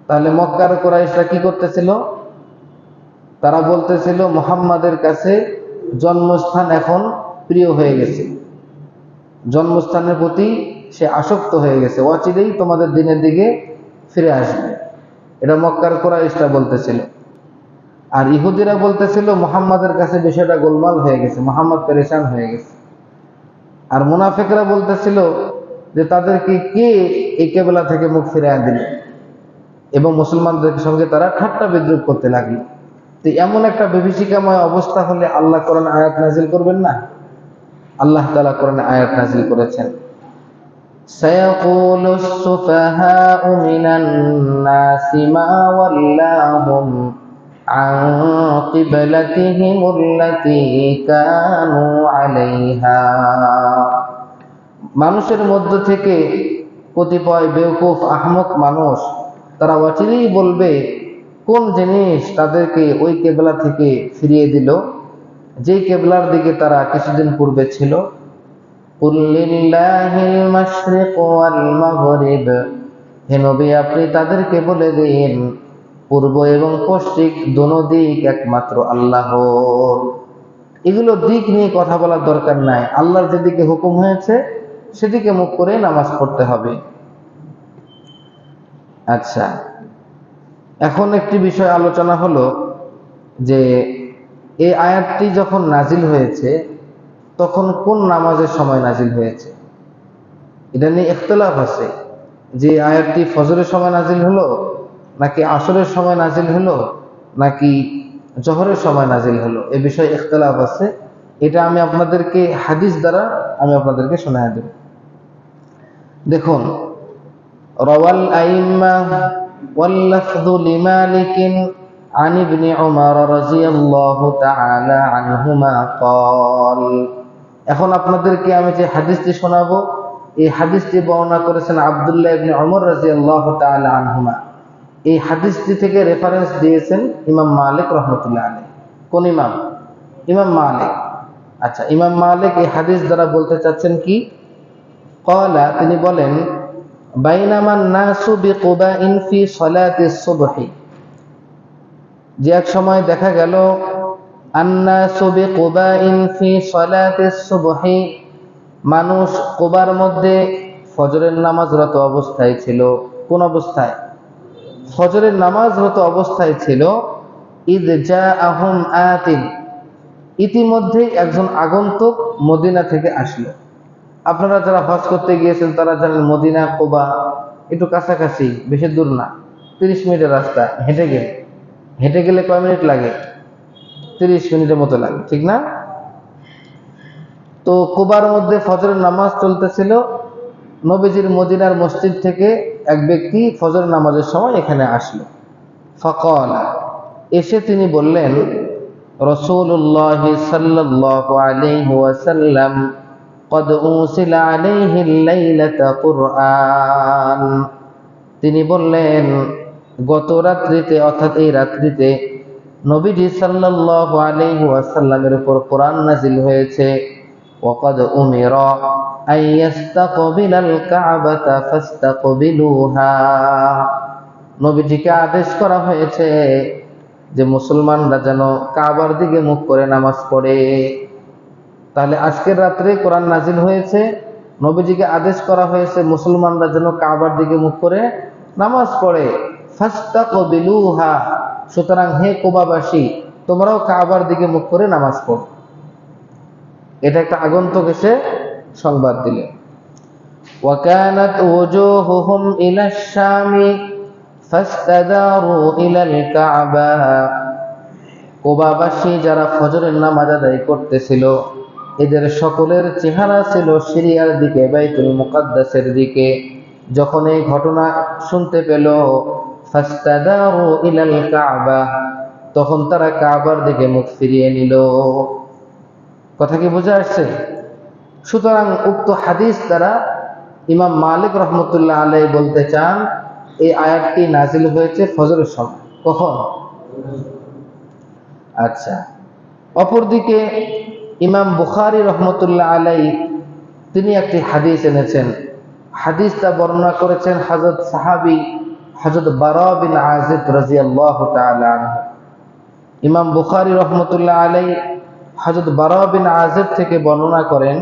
তাহলে মক্কার কুরাইশরা কি করতেছিল? তারা বলতেছিল মুহাম্মাদের কাছে জন্মস্থান এখন প্রিয় হয়ে গেছে, জন্মস্থানের প্রতি সে আসক্ত হয়ে গেছে, অচিরেই তোমাদের দিনের দিকে ফিরে আসবে। এটা মক্কার কুরাইশরা বলতেছিল। আর ইহুদিরা বলতেছিল মুহাম্মাদের কাছে বিষয়টা গোলমাল হয়ে গেছে, মুহাম্মদ পেরেশান হয়ে গেছে। আর মুনাফিকরা বলতেছিল যে তাদেরকে কে এই কিবলা থেকে মুখ ফিরিয়ে দিল, এবং মুসলমানদের সঙ্গে তারা ঠাট্টা বিদ্রুপ করতে লাগলো। তো এমন একটা বিভীষিকাময় অবস্থা হলে আল্লাহ কোরআন আয়াত নাজিল করবেন না? আল্লাহ তাআলা কোরআনে আয়াত নাজিল করেছেন, سيقول السفهاء من الناس ما ولاهم عن قبلتهم التي كانوا عليها। মানুষের মধ্য থেকে কতিপয় বেওকুফ আহমক মানুষ তারা অচিরেই বলবে কোন জিনিস তাদেরকে ওই কিবলা থেকে ফিরিয়ে দিল, যেই কিবলার দিকে তারা কিছুদিন পূর্বে ছিল। কুল লিল্লাহিল মাশরিক ওয়াল মাগরিব, হে নবী আপনি তাদেরকে বলে দিন পূর্ব এবং পশ্চিম দোনো দিক একমাত্র আল্লাহর। এগুলো দিক নিয়ে কথা বলার দরকার নাই, আল্লাহর যেদিকে হুকুম হয়েছে সেদিকে মুখ করে নামাজ পড়তে হবে। আচ্ছা, এখন একটি বিষয় আলোচনা হলো যে এই আয়াতটি যখন নাজিল হয়েছে তখন কোন নামাজের সময় নাজিল হয়েছে, এটা নিয়ে ইখতিলাফ আছে। যে আয়াতটি ফজরের সময় নাজিল হলো নাকি আসরের সময় নাজিল হলো নাকি জোহরের সময় নাজিল হলো, এ বিষয়ে ইখতিলাফ আছে। এটা আমি আপনাদেরকে হাদিস দ্বারা আমি আপনাদেরকে শোনায় দেব। দেখুন, রাওয়াল আইম্মা ওয়াল লাফযু লিমালিকিন আন ইবনে উমর রাদিয়াল্লাহু তাআলা আনহুমা ক্বাল। এখন আপনাদেরকে আমি যে হাদিসটি শোনাবো এই হাদিসটি বর্ণনা করেছেন আব্দুল্লাহ ইবনে উমর রাদিয়াল্লাহু তাআলা আনহুমা। এই হাদিসটি থেকে রেফারেন্স দিয়েছেন ইমাম মালিক রাহমাতুল্লাহ আলাইহি। কোন ইমাম? ইমাম মালিক। আচ্ছা, ইমাম মালিক এই হাদিস দ্বারা বলতে চাচ্ছেন কি? ক্বালা, তিনি বলেন, বাইনামান নাসু বিকুবাইন ফি সালাতিস সুবহি, যে এক সময় দেখা গেল আন্নাসু বিকুবাইন ফি সালাতিস সুবহি, মানুষ কুবার মধ্যে ফজরের নামাজরত অবস্থায় ছিল। কোন অবস্থায়? ফজরের নামাজরত অবস্থায় ছিল। ইদ জাআহুম আতিন, ইতিমধ্যে একজন আগন্তুক মদিনা থেকে আসলো। আপনারা যারা হজ করতে গিয়েছেন তারা জানেন মদিনা কুবা একটু কাছাকাছি, বেশি দূর না, 30 মিনিটের রাস্তা হেঁটে গেলে কয় মিনিট লাগে? 30 মিনিটের মতো লাগে, ঠিক না? তো কুবার মধ্যে ফজরের নামাজ চলতেছিল। নবীজির মদিনার মসজিদ থেকে এক ব্যক্তি ফজর নামাজের সময় এখানে আসলো। ফাকাল, এসে তিনি বললেন, রাসূলুল্লাহ সাল্লাল্লাহু আলাইহি ওয়াসাল্লাম قد أنزل عليه الليلة قرآن। তিনি বললেন, গত রাত্রিতে অর্থাৎ এই রাত্রিতে নবীজি সাল্লাল্লাহু আলাইহি ওয়াসাল্লামের উপর কোরআন নাজিল হয়েছে। وقد أمر أن يستقبل الكعبة فاستقبلوها। নবীজিকে আদেশ করা হয়েছে যে মুসলমানরা যেন কাবার দিকে মুখ করে নামাজ পড়ে। তাহলে আজকের রাত্রে কোরআন নাজিল হয়েছে, নবীজিকে আদেশ করা হয়েছে মুসলমানরা যেন কাবার দিকে মুখ করে নামাজ পড়ে। ফাস্তাকবিলুহা, সুতরাং হে কুবাবাসী, তোমরাও কাবার দিকে মুখ করে নামাজ পড়ো। এটা একটা আগন্তুক এসে সংবাদ দিলেন। ওয়াকানাত ওজুহুহুম ইলাশ শামি ফাস্তাদারু ইলাল কাবা। কুবাবাসী যারা ফজরের নামাজ আদায় করতেছিল, এদের সকলের চেহারা ছিল সিরিয়ার দিকে, বাইতুল মুকাদ্দাসের দিকে। যখন এই ঘটনা শুনতে পেল, ফাস্তাদারু ইলাল কাবা, তখন তারা কাবার দিকে মুখ ফিরিয়ে নিল। কথা কি বোঝা আসছে? সুতরাং উক্ত হাদিস দ্বারা ইমাম মালিক রহমতুল্লাহ আলাইহি বলতে চান, এই আয়াতটি নাজিল হয়েছে ফজরের সময়। কখন? আচ্ছা। অপরদিকে ইমাম বুখারী রহমতুল্লাহ আলাইহি তিনি একটি হাদিস এনেছেন। হাদিসটা বর্ণনা করেছেন হযরত সাহাবী হযরত বারা বিন আযিব রাদিয়াল্লাহু তাআলা আনহু। ইমাম বুখারী রহমতুল্লাহ আলাইহি হযরত বারা বিন আযিব থেকে বর্ণনা করেন,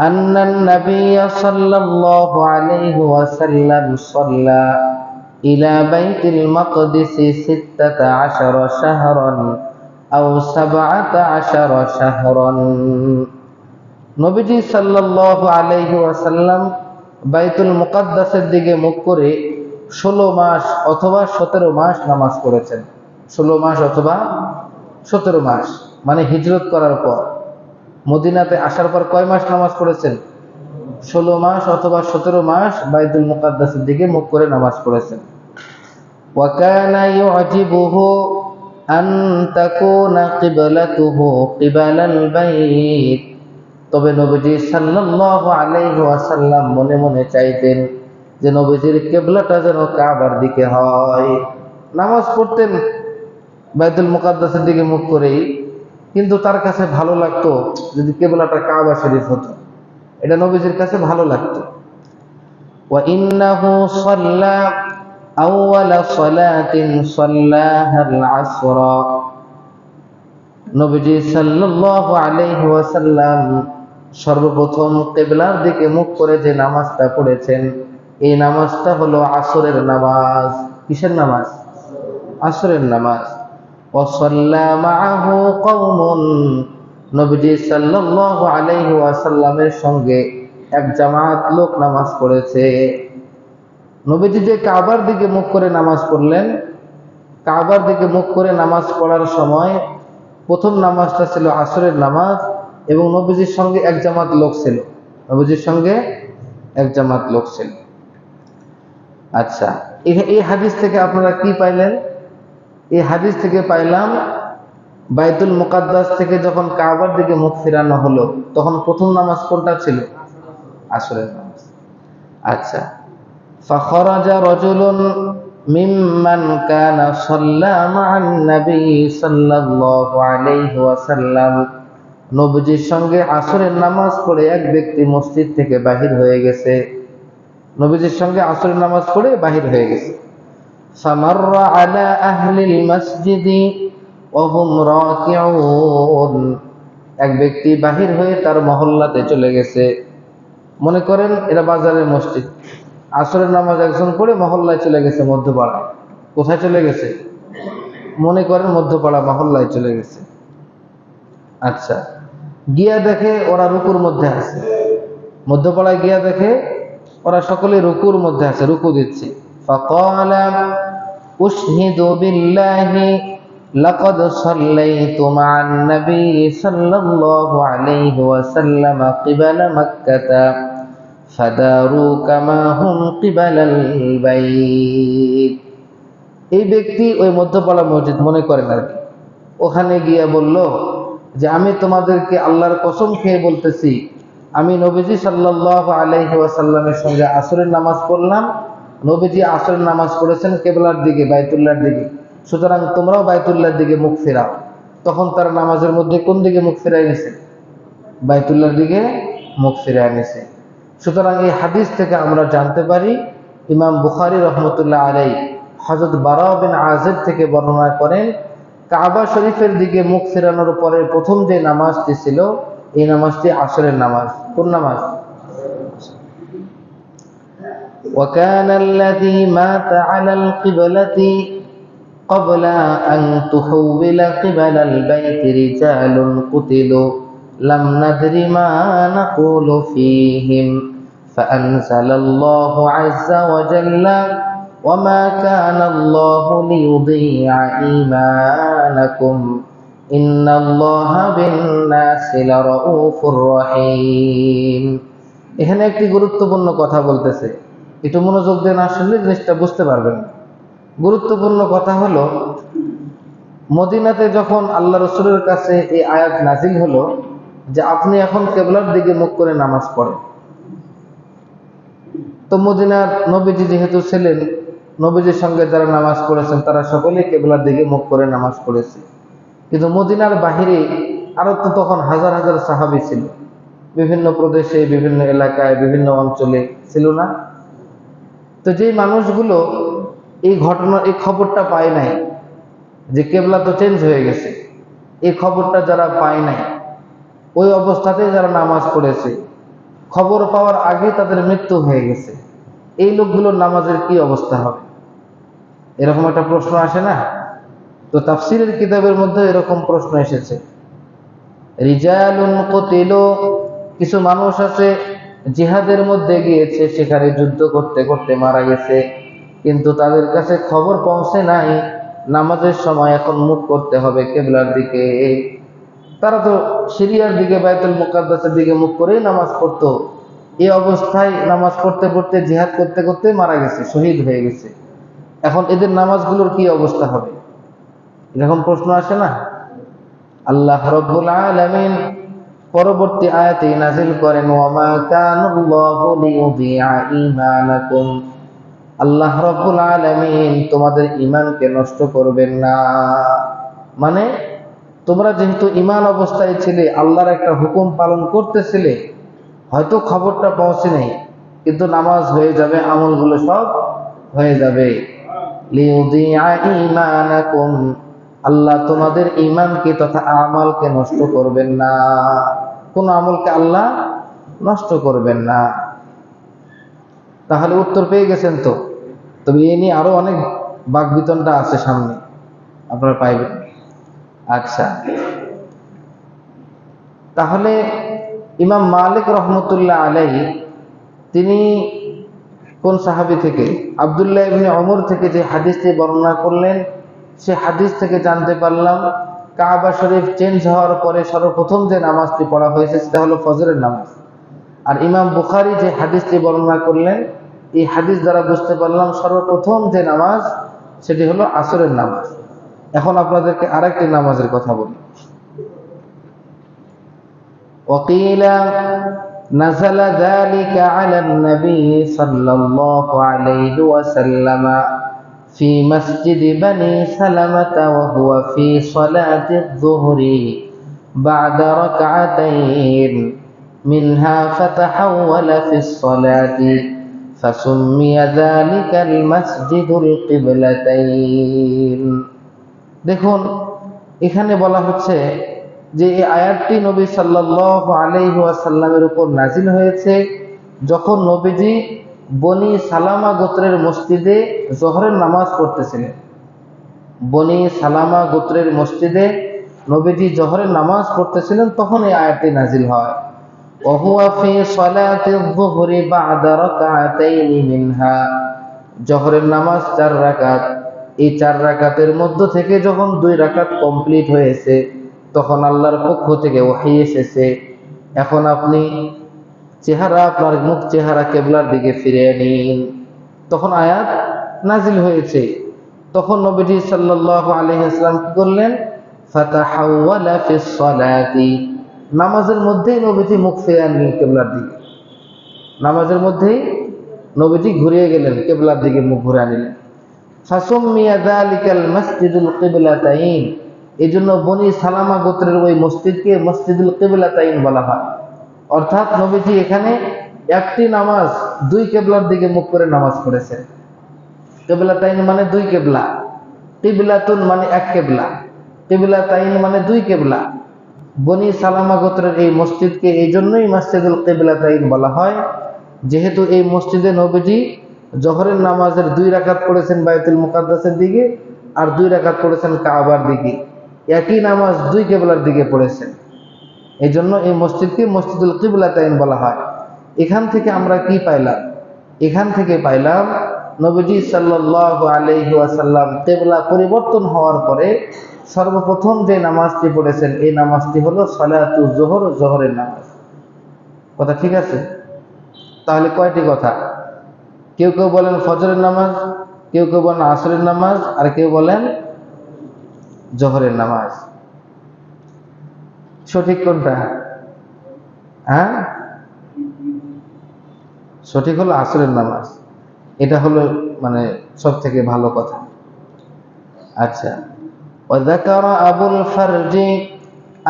আন্নান নবিয়্য সাল্লাল্লাহু আলাইহি ওয়াসাল্লাম সাল্লা ইলা বাইতুল মাকদিস 16 শাহরান আও 17 শাহরান। নবীজি সাল্লাল্লাহু আলাইহি ওয়াসাল্লাম বাইতুল মুকাদ্দাসের দিকে মুখ করে 16 মাস অথবা 17 মাস নামাজ পড়েছেন। 16 মাস অথবা 17 মাস, মানে হিজরত করার পর মদিনাতে আসার পর কয় মাস নামাজ পড়েছেন? 16 মাস অথবা 17 মাস বাইতুল মুকাদ্দাসের দিকে মুখ করে নামাজ পড়েছেন। ওয়া কানা ইউজিবুহু আন তাকুনা কিবলাতুহু কিবালাল বাইত। তবে নবীজি সাল্লাল্লাহু আলাইহি ওয়াসাল্লাম মনে মনে চাইতেন যে নবীজির কিবলাটা যেন কাবার দিকে হয়। নামাজ পড়তেন বাইতুল মুকাদ্দাসের দিকে মুখ করেই, কিন্তু তার কাছে ভালো লাগতো যদি কিবলাটা কাবা শরীফ হতো, এটা নবীজির কাছে ভালো লাগতো। ওয়া ইন্নাহু সাল্লা আউওয়ালা সালাতিন সাল্লাহাল আসরা। নবীজি সাল্লাল্লাহু আলাইহি ওয়াসাল্লাম সর্বপ্রথম কিবলার দিকে মুখ করে যে নামাজটা পড়েছেন, এই নামাজটা হলো আসরের নামাজ। কিসের নামাজ? আসরের নামাজ। ওয়াসাল্লা মাআহু কওমুন। নবীজি সাল্লাল্লাহু আলাইহি ওয়াসাল্লামের সঙ্গে এক জামাত লোক নামাজ পড়েছে। নবীজি যে কাবার দিকে মুখ করে নামাজ পড়লেন, কাবার দিকে মুখ করে নামাজ পড়ার সময় প্রথম নামাজটা ছিল আসরের নামাজ, এবং নবীজির সঙ্গে এক জামাত লোক ছিল। নবীজির সঙ্গে এক জামাত লোক ছিল। আচ্ছা, এই হাদিস থেকে আপনারা কি পাইলেন? এই হাদিস থেকে পাইলাম, বাইতুল মুকাদ্দাস থেকে যখন কাবার দিকে মুখ ফিরানো হলো, তখন প্রথম নামাজ কোনটা ছিল? আসরের নামাজ। আচ্ছা, ফাখরাজা রাজুলুন মিম্মান কানা সাল্লা মা'আন নবী সাল্লাল্লাহু আলাইহি ওয়াসাল্লাম। নবীজির সঙ্গে আসরের নামাজ পড়ে এক ব্যক্তি মসজিদ থেকে বাহির হয়ে গেছে। নবীজির সঙ্গে আসরের নামাজ পড়ে বাহির হয়ে গেছে। ফামাররা আলা আহলিল মসজিদি ওয়া হুম রাকিউন। এক ব্যক্তি বাহির হয়ে তার মহল্লাতে চলে গেছে। মনে করেন এটা বাজারের মসজিদ, আসরের নামাজ একজন পড়ে মহল্লায় চলে গেছে, মধ্যপাড়ায়। কোথায় চলে গেছে? মনে করেন মধ্যপাড়া মহল্লায় চলে গেছে। আচ্ছা, গিয়া দেখে ওরা রুকুর মধ্যে আছে। মধ্যপাড়ায় গিয়া দেখে ওরা সকলে রুকুর মধ্যে আছে, রুকু দিচ্ছে। ফাকালা উশহিদু বিল্লাহি লাকাদ সাল্লাইতু মা'আন নবী সাল্লাল্লাহু আলাইহি ওয়াসাল্লাম কিবালা মক্কাহ ফাদারু কামা হুম কিবালাল বাইত। এই ব্যক্তি ওই মধ্যপাড়া মসজিদ মনে করেন আর কি, ওখানে গিয়ে বলল যে আমি তোমাদেরকে আল্লাহর কসম খেয়ে বলতেছি, আমি নবীজি সাল্লাল্লাহু আলাইহি ওয়াসাল্লামের সঙ্গে আসরের নামাজ পড়লাম, নবীজি আসরের নামাজ পড়েছেন কিবলার দিকে, বাইতুল্লাহর দিকে, সুতরাং তোমরাও বাইতুল্লাহর দিকে মুখ ফেরাও। তখন তারা নামাজের মধ্যে কোন দিকে মুখ ফিরাই নিছে? বাইতুল্লাহর দিকে মুখ ফিরাই নিছে। সুতরাং এই হাদিস থেকে আমরা জানতে পারি, ইমাম বুখারী রহমতুল্লাহ আলাইহি হযরত বারা বিন আযিব থেকে বর্ণনা করেন, কাবা শরীফের দিকে মুখ ফেরানোর পরে প্রথম যে নামাজটি ছিল, এই নামাজটি আসরের নামাজ। কোন নামাজ? وكان الذي مات على القبلة قبل أن تحول قبل البيت رجال قتلوا لم ندر ما نقول فيهم فأنزل الله عز وجل وما كان الله ليضيع إيمانكم إن الله بالناس لرؤوف رحيم। এখানে একটি গুরুত্বপূর্ণ কথা বলতেছে, একটু মনোযোগ দিয়ে না শুনলে জিনিসটা বুঝতে পারবেন। গুরুত্বপূর্ণ কথা হলো, মদিনাতে যখন আল্লাহ রাসূলের কাছে এই আয়াত নাজিল হলো যে আপনি এখন কিবলার দিকে মুখ করে নামাজ পড়েন, তো মদিনার নবীজি যেহেতু ছিলেন, নবীজির সঙ্গে যারা নামাজ পড়েছেন তারা সকলেই কিবলার দিকে মুখ করে নামাজ পড়েছে। কিন্তু মদিনার বাহিরে আরো তো তখন হাজার হাজার সাহাবী ছিল, বিভিন্ন প্রদেশে, বিভিন্ন এলাকায়, বিভিন্ন অঞ্চলে ছিল না? তো যে মানুষগুলো এই ঘটনা, এই খবরটা পায় নাই যে কিবলা তো চেঞ্জ হয়ে গেছে, এই খবরটা যারা পায় নাই, ওই অবস্থাতে যারা নামাজ পড়েছে, খবর পাওয়ার আগে তাদের মৃত্যু হয়ে গেছে, এই লোকগুলোর নামাজের কি অবস্থা হবে? এরকম একটা প্রশ্ন আসে না? তো তাফসীরের কিতাবের মধ্যে এরকম প্রশ্ন এসেছে। রিজালুন কুতিলু, কিছু মানুষ আছে জিহাদের মধ্যে গিয়েছে, সেখানে যুদ্ধ করতে করতে মারা গেছে, কিন্তু তাদের কাছে খবর পৌঁছে নাই নামাজের সময় এখন মুখ করতে হবে কিবলার দিকে। তারা তো সিরিয়ার দিকে, বাইতুল মুকাদ্দাসের দিকে মুখ করেই নামাজ পড়তো। এই অবস্থায় নামাজ পড়তে পড়তে, জিহাদ করতে করতে মারা গেছে, শহীদ হয়ে গেছে। এখন এদের নামাজগুলোর কি অবস্থা হবে? এরকম প্রশ্ন আসে না? আল্লাহ রাব্বুল আলামিন পরবর্তী আয়াতে নাযিল করেন, ওয়ামা কানাল্লাহু লিইউযিআ ঈমানাকুম, আল্লাহ রাব্বুল আলামিন তোমাদের ঈমানকে নষ্ট করবেন না। মানে তোমরা যেহেতু ঈমান অবস্থায় ছিলে, আল্লাহর একটা হুকুম পালন করতেছিলে, হয়তো খবরটা পৌঁছে নেই, কিন্তু নামাজ হয়ে যাবে, আমলগুলো সব হয়ে যাবে। লিইউযিআ ঈমানাকুম, আল্লাহ তোমাদের ঈমানকে তথা আমলকে নষ্ট করবেন না, কোন আমলকে আল্লাহ নষ্ট করবেন না। তাহলে উত্তর পেয়ে গেছেন তো? তবে এ নিয়ে আরো অনেক বাকবিতণ্ডা আছে সামনে, আপনারা পাইবেন। আচ্ছা, তাহলে ইমাম মালিক রহমতুল্লাহ আলাইহি তিনি কোন সাহাবী থেকে? আব্দুল্লাহ ইবনে ওমর থেকে যে হাদিসটি বর্ণনা করলেন, সে হাদিস থেকে জানতে পারলাম কাবা শরীফ চেঞ্জ হওয়ার পরে সর্বপ্রথম যে নামাজটি পড়া হয়েছে সেটা হলো ফজরের নামাজ। আর ইমাম বুখারী যে হাদিসটি বর্ণনা করলেন, এই হাদিস দ্বারা বুঝতে পারলাম সর্বপ্রথম যে নামাজ সেটি হলো আসরের নামাজ। এখন আপনাদেরকে আরেকটি নামাজের কথা বলি। وقيل نزل ذلك على النبي صلى الله عليه وسلم في مسجد بني سلمة وهو في صلاة الظهر بعد ركعتين منها فتحول في الصلاة فسمي ذلك المسجد القبلتين। দেখুন এখানে বলা হচ্ছে যে এই আয়াতটি নবী সাল্লাল্লাহু আলাইহি ওয়াসাল্লামের উপর নাজিল হয়েছে যখন নবীজি বনি সালামা গোত্রের মসজিদে জোহরের নামাজ পড়তেছিলেন। বনি সালামা গোত্রের মসজিদে নবীজি জোহরের নামাজ পড়তেছিলেন, তখন এই আয়াতটি নাজিল হয়। وهو في صلاة الظهر بعد ركعتين منها জোহরের নামাজ 4 রাকাত, এই 4 রাকাতের মধ্য থেকে যখন 2 রাকাত কমপ্লিট হয়েছে তখন আল্লাহর পক্ষ থেকে ওহী এসেছে, এখন আপনি আপনার মুখ চেহারা কিবলার দিকে ফিরিয়ে নিন। তখন আয়াত নাজিল হয়েছে। তখন নবীজি সাল্লাল্লাহু আলাইহি ওয়াসাল্লাম কি করলেন? ফাতাহাওয়ালা ফিস সালাতি, নামাজের মধ্যেই নবীজি মুখ ফিরিয়ে নিলেন কিবলার দিকে। নামাজের মধ্যেই নবীজি ঘুরিয়ে গেলেন, কিবলার দিকে মুখ ঘুরিয়ে নিলেন। ফাসুম্মিয়া যালিকাল মসজিদুল কিবলাতাইন, এজন্য বনি সালামা গোত্রের ওই মসজিদকে মসজিদুল কিবলাতাইন বলা হয়। অর্থাৎ নবীজি এখানে একটি নামাজ 2 কিবলার দিকে মুখ করে নামাজ পড়েছেন। কিবলাতাইন মানে 2 কিবলা, কিবলাতুন মানে এক কিবলা, কিবলাতাইন মানে 2 কিবলা। বনি সালামা গোত্রের এই মসজিদকে এই জন্যই মসজিদুল কিবলাতাইন বলা হয়, যেহেতু এই মসজিদে নবীজি জোহরের নামাজের 2 রাকাত পড়েছেন বাইতুল মুকাদ্দাসের দিকে আর 2 রাকাত পড়েছেন কাবার দিকে, একই নামাজ 2 কিবলার দিকে পড়েছেন। এই জন্য এই মসজিদকে মসজিদুল কিবলাতাইন বলা হয়। এখান থেকে আমরা কি পাইলাম? এখান থেকে পাইলাম নবীজি সাল্লাল্লাহু আলাইহি ওয়াসাল্লাম কিবলা পরিবর্তন হওয়ার পরে সর্বপ্রথম যে নামাজটি পড়েছেন এই নামাজটি হলো সালাতুজ যোহর, যোহরের নামাজ। কথা ঠিক আছে? তাহলে কয়টি কথা? কেউ কেউ বলেন ফজরের নামাজ, কেউ কেউ বলেন আসরের নামাজ, আর কেউ বলেন যোহরের নামাজ। সঠিক কোনটা? হ্যাঁ, সঠিক হলো আসরের নামাজ। এটা হলো মানে সব থেকে ভালো কথা। আচ্ছা, وذكر أبو الفرج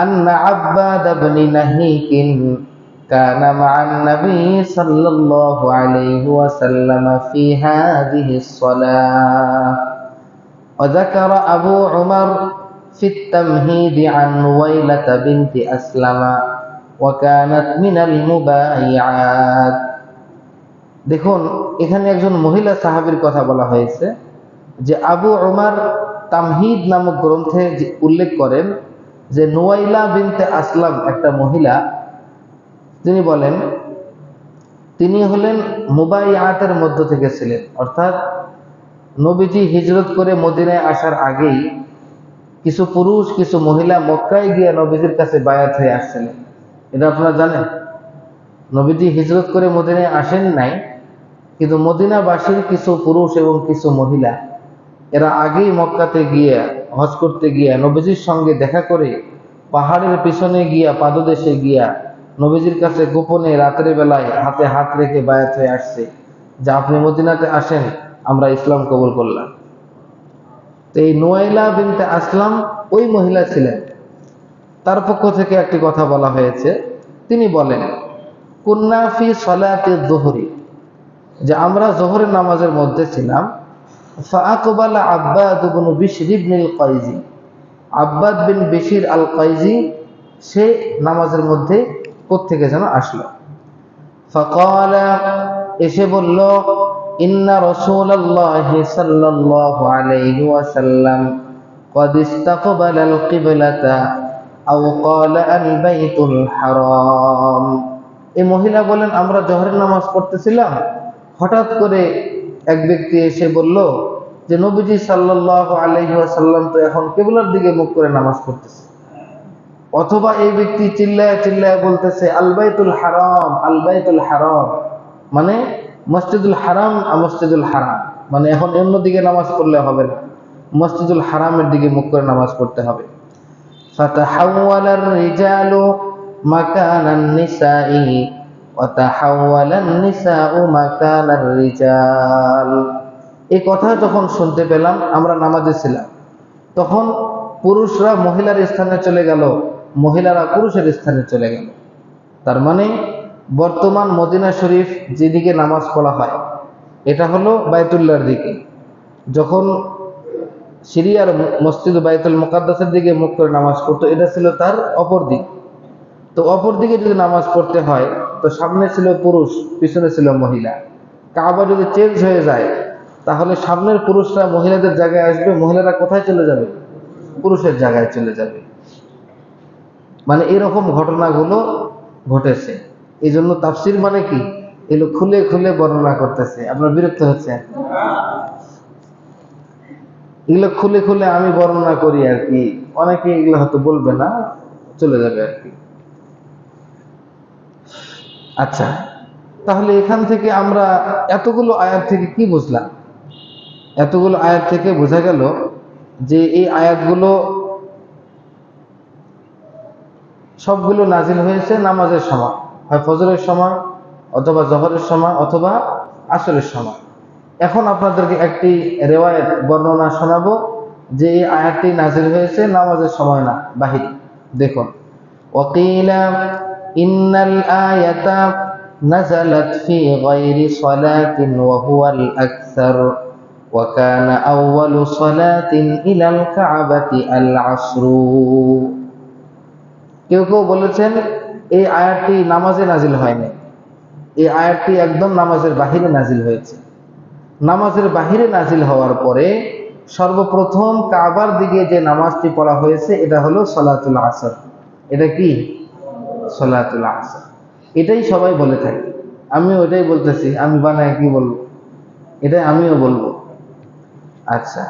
أن عباد بن نهيك كان مع النبي صلى الله عليه وسلم في هذه الصلاة. وذكر أبو عمر في التمهيد عن نويلة بنت أسلم وكانت من المبايعات. দেখুন, এখানে একজন মহিলা সাহাবীর কথা বলা হয়েছে যে আবু উমর তামহিদ নামক গ্রন্থে উল্লেখ করেন যে নুয়াইলা বিনতে আসলাম একটা মহিলা, তিনি বলেন তিনি হলেন মুবাইয়াতের মধ্য থেকে ছিলেন। অর্থাৎ নবীজি হিজরত করে মদিনায় আসার আগেই কিছু পুরুষ কিছু মহিলা মক্কায় গিয়ে নবীজির কাছে বায়াত হয়ে আসছিলেন। এটা আপনারা জানেন? নবীজি হিজরত করে মদিনায় আসেন নাই, কিন্তু মদিনাবাসীর কিছু পুরুষ এবং কিছু মহিলা এরা আগেই মক্কাতে গিয়ে হজ করতে গিয়া নবীজির সঙ্গে দেখা করে পাহাড়ের পিছনে গিয়া পাদদেশে গিয়া নবীজির কাছে গোপনে রাতের বেলায় হাতে হাত রেখে বায়াত হয়ে আসছে যে আপনি মদিনাতে আসেন, আমরা ইসলাম কবুল করলাম। তো এই নুয়াইলা বিনতে আসলাম ওই মহিলা ছিলেন। তার পক্ষ থেকে একটি কথা বলা হয়েছে, তিনি বলেন কুন্না ফি সালাতিজ যুহরি, যে আমরা যোহরের নামাজের মধ্যে ছিলাম। ফাআকবালা আব্বাদ ইবনে বিশর ইবনে আল কাইজি, আব্বাদ বিন বিশর আল কাইজি সে নামাজের মধ্যে কোত্থেকে যেন আসলো। ফাকালা, এসে বলল ইন্না রাসূলুল্লাহি সাল্লাল্লাহু আলাইহি ওয়াসাল্লাম ক্বাদ ইসতাকবালা আল কিবলাতা আও ক্বালা আল বাইতুল হারাম। এই মহিলা বলেন আমরা যোহরের নামাজ পড়তেছিলাম, হঠাৎ করে এক ব্যক্তি এসে বলল যে নবীজি সাল্লাল্লাহু আলাইহি ওয়াসাল্লাম তো এখন কিবলার দিকে মুখ করে নামাজ পড়তেছে। অথবা এই ব্যক্তি চিল্লায় চিল্লায় বলতেছে আল বাইতুল হারাম, আল বাইতুল হারাম, মানে মসজিদুল হারাম, মসজিদুল হারাম, মানে এখন অন্যদিকে নামাজ পড়লে হবে না, মসজিদুল হারামের দিকে মুখ করে নামাজ পড়তে হবে। ফাতাহাওয়ালার রিজালু মাকানান নিসাই ওয়া তাহাওয়ালান নিসাউ মাকানার রিজাল। এই কথা যখন শুনতে পেলাম, আমরা নামাজে ছিলাম, তখন পুরুষরা মহিলার স্থানে চলে গেল, মহিলারা পুরুষের স্থানে চলে গেল। তার মানে বর্তমান মদিনা শরীফ যেদিকে নামাজ পড়া হয় এটা হলো বাইতুল্লাহর দিকে। যখন সিরিয়ার মসজিদ বাইতুল মুকাদ্দাসের দিকে মুখ করে নামাজ পড়তো, এটা ছিল তার অপর দিক। তো অপর দিকে যদি নামাজ পড়তে হয় তো সামনে ছিল পুরুষ, পিছনে ছিল মহিলা। কাবা যদি চেঞ্জ হয়ে যায় তাহলে সামনের পুরুষরা মহিলাদের জায়গায় আসবে, মহিলারা কোথায় চলে যাবে? পুরুষের জায়গায় চলে যাবে। মানে এরকম ঘটনাগুলো ঘটেছে। এই জন্য তাফসির মানে কি, এগুলো খুলে খুলে বর্ণনা করতেছে। আপনার বিরক্ত হচ্ছে? এগুলো খুলে খুলে আমি বর্ণনা করি আর কি, অনেকে এগুলো হয়তো বলবে না, চলে যাবে আর কি। আচ্ছা, তাহলে এখান থেকে আমরা এতগুলো আয়াত থেকে কি বুঝলাম? এতগুলো আয়াত থেকে বোঝা গেল যে এই আয়াতগুলো সবগুলো নাজিল হয়েছে নামাজের সময়, হয় ফজরের সময় অথবা জহরের সময় অথবা আসরের সময়। এখন আপনাদেরকে একটি রেওয়ায়েত বর্ণনা শোনাবো যে এই আয়াতটি নাজিল হয়েছে নামাজের সময় না, বাহিরে। দেখুন, ওয়াকিলা ইন্নাল আয়াতা নাযালাত ফি গায়রি সালাতিন ওয়া হুয়াল আকসার ওয়া কানা আউয়ালু সালাতিন ইলাল কা'বাতি আল আসরু। কেউ কেউ বলেছেন এই আয়াতটি নামাজে নাজিল হয়নি, এই আয়াতটি একদম নামাজের বাহিরে নাজিল হয়েছে। নামাজের বাহিরে নাজিল হওয়ার পরে সর্বপ্রথম কাবার দিকে যে নামাজটি পড়া হয়েছে এটা হলো সালাতুল আসর। এটা কি? সালাতুল আসর। এটাই সবাই বলে থাকে, আমিও এটাই বলতেছি। আমি বানায় কি বলবো? এটাই আমিও বলবো। আচ্ছা,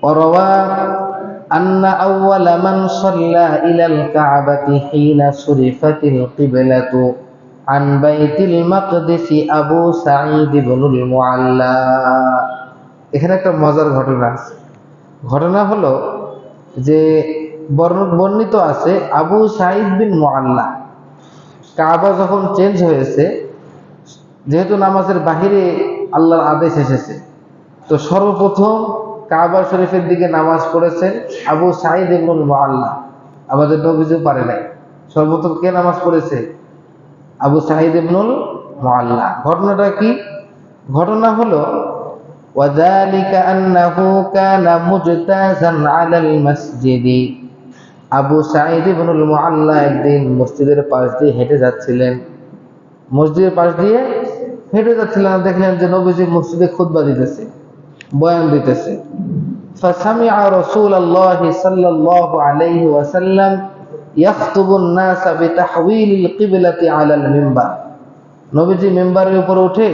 وروى أن أول من صلى إلى الكعبة حين صرفت القبلة عن بيت المقدس أبو سعيد بن المعلى। এখানে একটা মজার ঘটনা আছে। ঘটনা হলো যে বর্ণিত আছে আবু সাঈদ বিন মুআল্লা, কাবা যখন চেঞ্জ হয়েছে, যেহেতু নামাজের বাহিরে আল্লাহর আদেশ এসেছে, তো সর্বপ্রথম কাবা শরীফের দিকে নামাজ পড়েছেন আবু সাঈদ ইবনুল মুআল্লা। আমাদের নবীজি পারে নাই, সর্বপ্রথম কে নামাজ পড়েছে? আবু সাঈদ ইবনুল মুআল্লা। ঘটনাটা কি? ঘটনা হলো ওয়াযালিকা আন্নাহু কানা মুজতাযান আলাল মসজিদি। আবু সাঈদ ইবনুল মুআল্লা একদিন মসজিদের পাশ দিয়ে হেঁটে যাচ্ছিলেন। মসজিদের পাশ দিয়ে হেঁটে যাচ্ছিলেন, দেখলেন যে নবীজি মসজিদে খুতবা দিতেছে, বয়ান দিতেছে। فسمع رسول الله صلى الله عليه وسلم يخطب الناس بتحويل القبلة على المنبر। নবীজি মিম্বারের উপর উঠে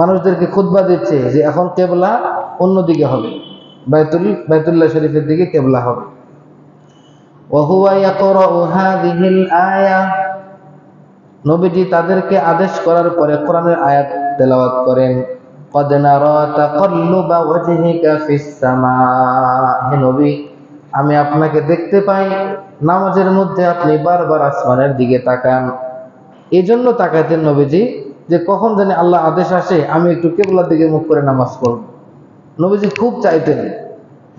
মানুষদেরকে খুতবা দিচ্ছে যে এখন কিবলা অন্যদিকে হবে, বাইতুল্লাহ শরীফের দিকে কিবলা হবে। وهو يقرأ هذه الآية। নবীজি তাদেরকে আদেশ করার পরে কোরআনের আয়াত তেলাওয়াত করেন। قد نرى تقلب وجهك في السماء। হে নবী, আমি আপনাকে দেখতে পাই নামাজের মধ্যে আপনি বারবার আসমানের দিকে তাকান। এই জন্য তাকাতেন নবীজি যে কখন জানি আল্লাহ আদেশ আসে আমি একটু কিবলার দিকে মুখ করে নামাজ পড়ব। নবীজি খুব চাইতেন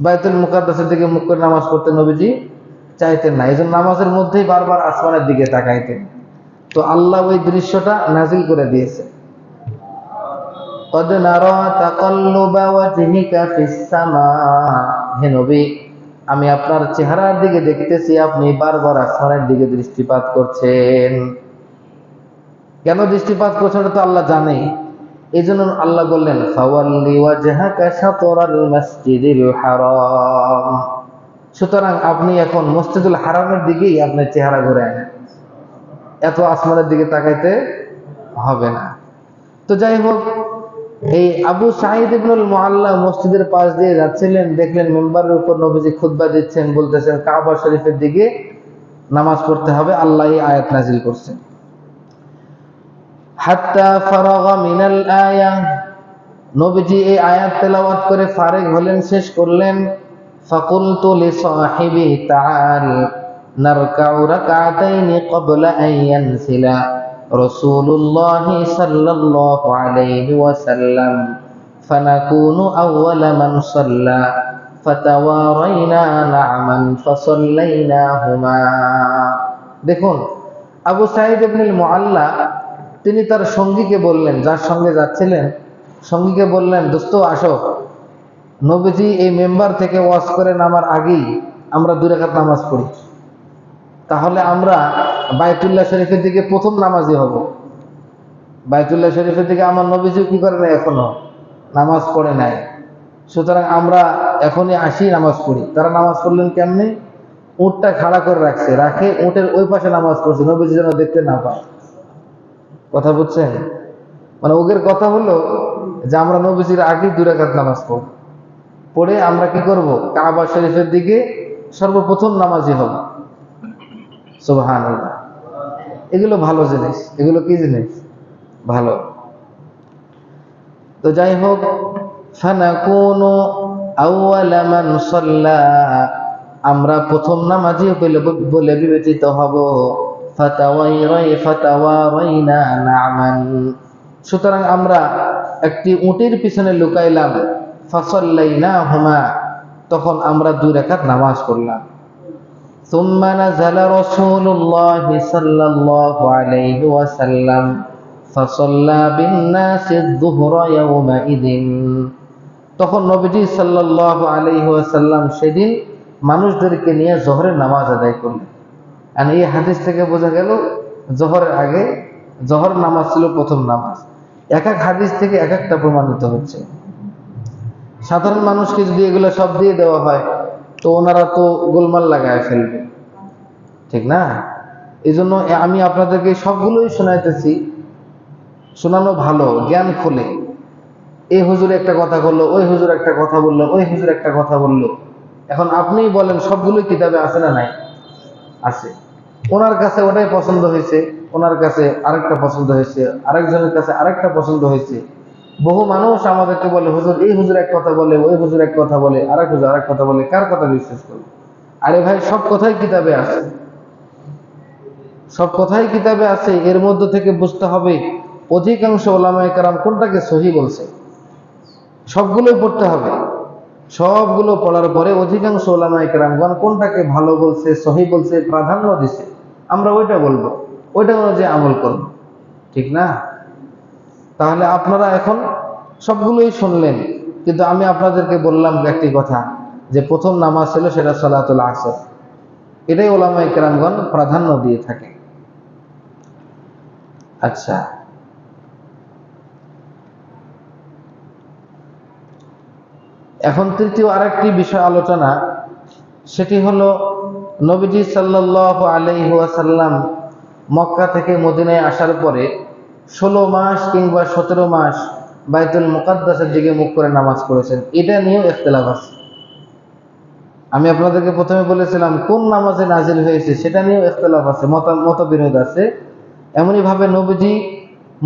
বাইতুল মুকাদ্দাসের দিকে মুখ করে নামাজ পড়তে, নবীজি চাইতেন না, এই জন্য নামাজের মধ্যেই বারবার আসমানের দিকে তাকাইতেন। তো আল্লাহ ওই দৃশ্যটা নাজিল করে দিয়েছে। قد نرى تقلب وجهك في السماء। হে নবী, আমি আপনার চেহারার দিকে দেখতেছি আপনি বারবার আসমানের দিকে দৃষ্টিপাত করছেন। কেন দৃষ্টিপাত করছেন তো আল্লাহ জানে, এই জন্য আল্লাহ বললেন ফাওয়াল্লি ওয়াজহাকা শাতরাল মাসজিদিল হারাম। সুতরাং আপনি এখন মসজিদুল হারামের দিকেই আপনার চেহারা ঘুরায়, এত আসমানের দিকে তাকাইতে হবে না। তো যাই হোক, এই আবু সাঈদ ইবনুল মুআল্লা মসজিদের পাশ দিয়ে যাচ্ছিলেন, দেখলেন মেম্বারের উপর নবীজি খুতবা দিচ্ছেন, বলতেছেন কাবা শরীফের দিকে নামাজ পড়তে হবে। আল্লাহ এই আয়াত নাজিল করছেন। হাত্তা ফারাগা মিনাল আয়া। নবীজি এই আয়াত তেলাওয়াত করে ফারেগ হলেন, শেষ করলেন। ফাকুলতু লিসাহিবি তাআল নারকাউ রাকাতাইনি ক্বাবলা আন ইয়ানসিলা রাসূলুল্লাহ সাল্লাল্লাহু আলাইহি ওয়াসাল্লাম ফানাকুনু আউওয়ালা মান সাল্লা ফাতাওয়ারাইনা না'মান ফাসাল্লাইনাহুমা। দেখুন, আবু সাঈদ ইবনুল মুআল্লা তিনি তার সঙ্গীকে বললেন, যার সঙ্গে যাচ্ছিলেন, সঙ্গীকে বললেন, দোস্ত আসো, নবীজি এই মেম্বার থেকে ওয়াজ করে নামার আগেই আমরা 2 রাকাত নামাজ পড়ি, তাহলে আমরা বাইতুল্লাহ শরীফের দিকে প্রথম নামাজি হব। বাইতুল্লাহ শরীফের দিকে আমার নবীজি কি করে নাই, এখনো নামাজ পড়ে নাই, সুতরাং আমরা এখনই আসি নামাজ পড়ি। তারা নামাজ পড়লেন কেমনে? উটটা খাড়া করে রাখছে, রাখে উটের ওই পাশে নামাজ পড়ছে, নবীজি যেন দেখতে না পায়। কথা বুঝছেন? মানে ওদের কথা হলো যে আমরা নবীজির আগে 2 রাকাত নামাজ পড়ে আমরা কি করব, কাবা শরীফের দিকে সর্বপ্রথম নামাজি হব। সুবহানাল্লাহ। এগুলো ভালো জিনিস, এগুলো কি জিনিস? ভালো। তো যাই হোক, ফানাকুনু আউওয়ালা মান সাল্লা, আমরা প্রথম নামাজি বলে বিবেচিত হব। ফাতাওয়ারাইনা নামান, সুতরাং আমরা একটি উটের পিছনে লুকাইলাম। ফাসাল্লাইনাহুমা, তখন আমরা 2 রাকাত নামাজ পড়লাম। সুম্মা নাযালা রাসূলুল্লাহি সাল্লাল্লাহু আলাইহি ওয়াসাল্লাম ফাসাল্লা বিন-নাসি আয-যুহরা ইয়াওমাইদিন, তখন নবীজি সাল্লাল্লাহু আলাইহি ওয়াসাল্লাম সেদিন মানুষদেরকে নিয়ে জোহরের নামাজ আদায় করলেন। আর এই হাদিস থেকে বোঝা গেল জোহরের আগে জোহর নামাজ ছিল প্রথম নামাজ। এক এক হাদিস থেকে এক একটা প্রমাণিত হচ্ছে। সাধারণ মানুষকে যদি এগুলো সব দিয়ে দেওয়া হয় তো ওনারা তো গোলমাল লাগায় ফেলবে, ঠিক না? এই জন্য আমি আপনাদেরকে সবগুলোই শোনাইতেছি। শোনানো ভালো, জ্ঞান খোলে। এই হুজুর একটা কথা বললো, ওই হুজুর একটা কথা বললো, ওই হুজুর একটা কথা বললো। এখন আপনিই বলেন সবগুলোই কিতাবে আছে না নাই? আছে। ওনার কাছে ওটাই পছন্দ হয়েছে, ওনার কাছে আরেকটা পছন্দ হয়েছে, আরেকজনের কাছে আরেকটা পছন্দ হয়েছে। বহু মানুষ আমাদেরকে বলে হুজুর এই হুজুর এক কথা বলে, ওই হুজুর এক কথা বলে, আরেক হুজুর আরেক কথা বলে, কার কথা বিশ্বাস করবে? আরে ভাই, সব কথাই কিতাবে আছে, সব কথাই কিতাবে আছে। এর মধ্যে থেকে বুঝতে হবে অধিকাংশ ওলামায়ে কেরাম কোনটাকে সহি বলছে। সবগুলোই পড়তে হবে। সবগুলো পড়ার পরে অধিকাংশ ওলামায়ে কেরামগণ কোনটাকে ভালো বলছে, সহি বলছে, প্রাধান্য দিছে, আমরা ওইটা বলবো, ওইটা অনুযায়ী আমল করব, ঠিক না? তাহলে আপনারা এখন সবগুলোই শুনলেন, কিন্তু আমি আপনাদেরকে বললাম একটি কথা, যে প্রথম নামাজ ছিল সেটা সালাতুল আসর। এটাই ওলামায়ে কেরামগণ প্রাধান্য দিয়ে থাকে। আচ্ছা, এখন তৃতীয় আরেকটি বিষয় আলোচনা, সেটি হলো নবীজি সাল্লাল্লাহু আলাইহি ওয়াসাল্লাম মক্কা থেকে মদিনায় আসার পরে 16 মাস কিংবা 17 মাস বাইতুল মুকাদ্দাসের দিকে মুখ করে নামাজ পড়েছেন। এটা নিয়েও ইখতিলাফ আছে। আমি আপনাদেরকে প্রথমে বলেছিলাম কোন নামাজে নাজিল হয়েছে সেটা নিয়েও ইখতিলাফ আছে, মতবিরোধ আছে। এমনই ভাবে নবীজি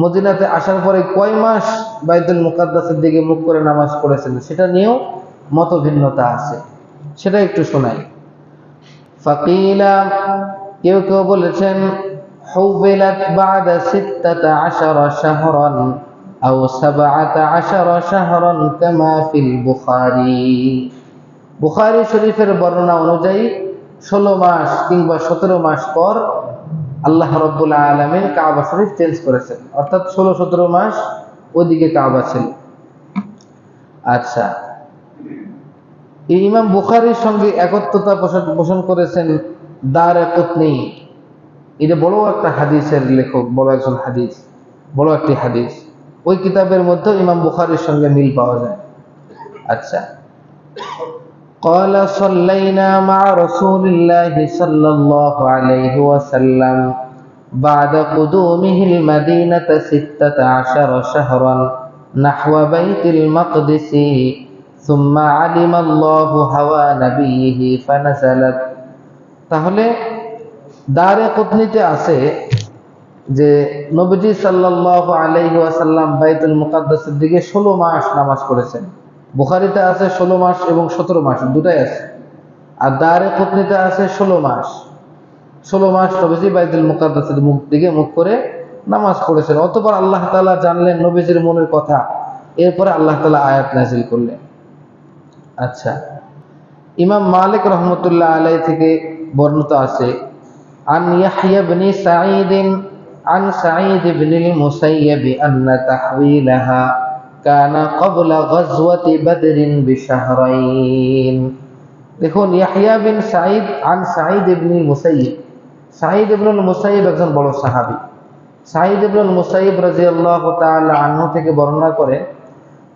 মদিনাতে আসার পরে কয় মাস বাইতুল মুকাদ্দাসের দিকে মুখ করে নামাজ পড়েছেন সেটা নিয়েও মতভিন্নতা আছে। সেটা একটু শোনাই। ফাকিলা, কেউ কেউ বলেছেন হুবিলাত বা'দা 16 শাহরান আও 17 শাহরান কামা ফিল বুখারী শরীফের বর্ণনা অনুযায়ী 16 মাস কিংবা 17 মাস পর আল্লাহ রাব্বুল আলামিন কাবা শরীফ চেঞ্জ করেছেন, অর্থাৎ 16-17 মাস ওইদিকে কাবা ছিল। আচ্ছা, এই ইমাম বুখারীর সঙ্গে একত্রতা পোষণ করেছেন দারকুতনি। এটা বড় একটা হাদিসের লেখক, বড় একজন হাদিস, বড় একটি হাদিস। ওই কিতাবের মধ্যে ইমাম বুখারীর সঙ্গে মিল পাওয়া যায়। আচ্ছা, قال صلينا مع رسول الله صلى الله عليه وسلم بعد قدومه المدينة 16 شهرا نحو بيت المقدس ثم علم الله هوى نبيه فنزلت। তাহলে দারকুতনিতে আছে যে নবীজি সাল্লাল্লাহু আলাইহি ওয়াসাল্লাম বাইতুল মুকাদ্দাসের দিকে 16 মাস নামাজ পড়েছেন। বুখারীতে আছে 16 মাস এবং 17 মাস দুটাই আছে, আর দারকুতনিতে আছে 16 মাস। 16 মাস নবীজি বাইতুল মুকাদ্দাসের দিকে মুখ করে নামাজ পড়েছেন। অতঃপর আল্লাহ তাআলা জানলেন নবীজির মনের কথা, এরপরে আল্লাহ তাআলা আয়াত নাযিল করলেন। আচ্ছা, ইমাম মালিক রহমতুল্লাহ আলাইহি থেকে বর্ণিত আছে আন ইয়াহইয়া ইবনে সাঈদ আন সাঈদ ইবনে মুসাইয়্যিব আন্না তাহওয়িলাহা কানা ক্বাবলা গাজওয়াতি বদরিন বিশাহরাইন। দেখুন, ইয়াহইয়া বিন সাঈদ আন সাঈদ ইবনে মুসাইয়্যিব। সাঈদ ইবনে মুসাইয়্যিব একজন বড় সাহাবী। সাঈদ ইবনে মুসাইয়্যিব রাদিয়াল্লাহু তাআলা আনহু থেকে বর্ণনা করে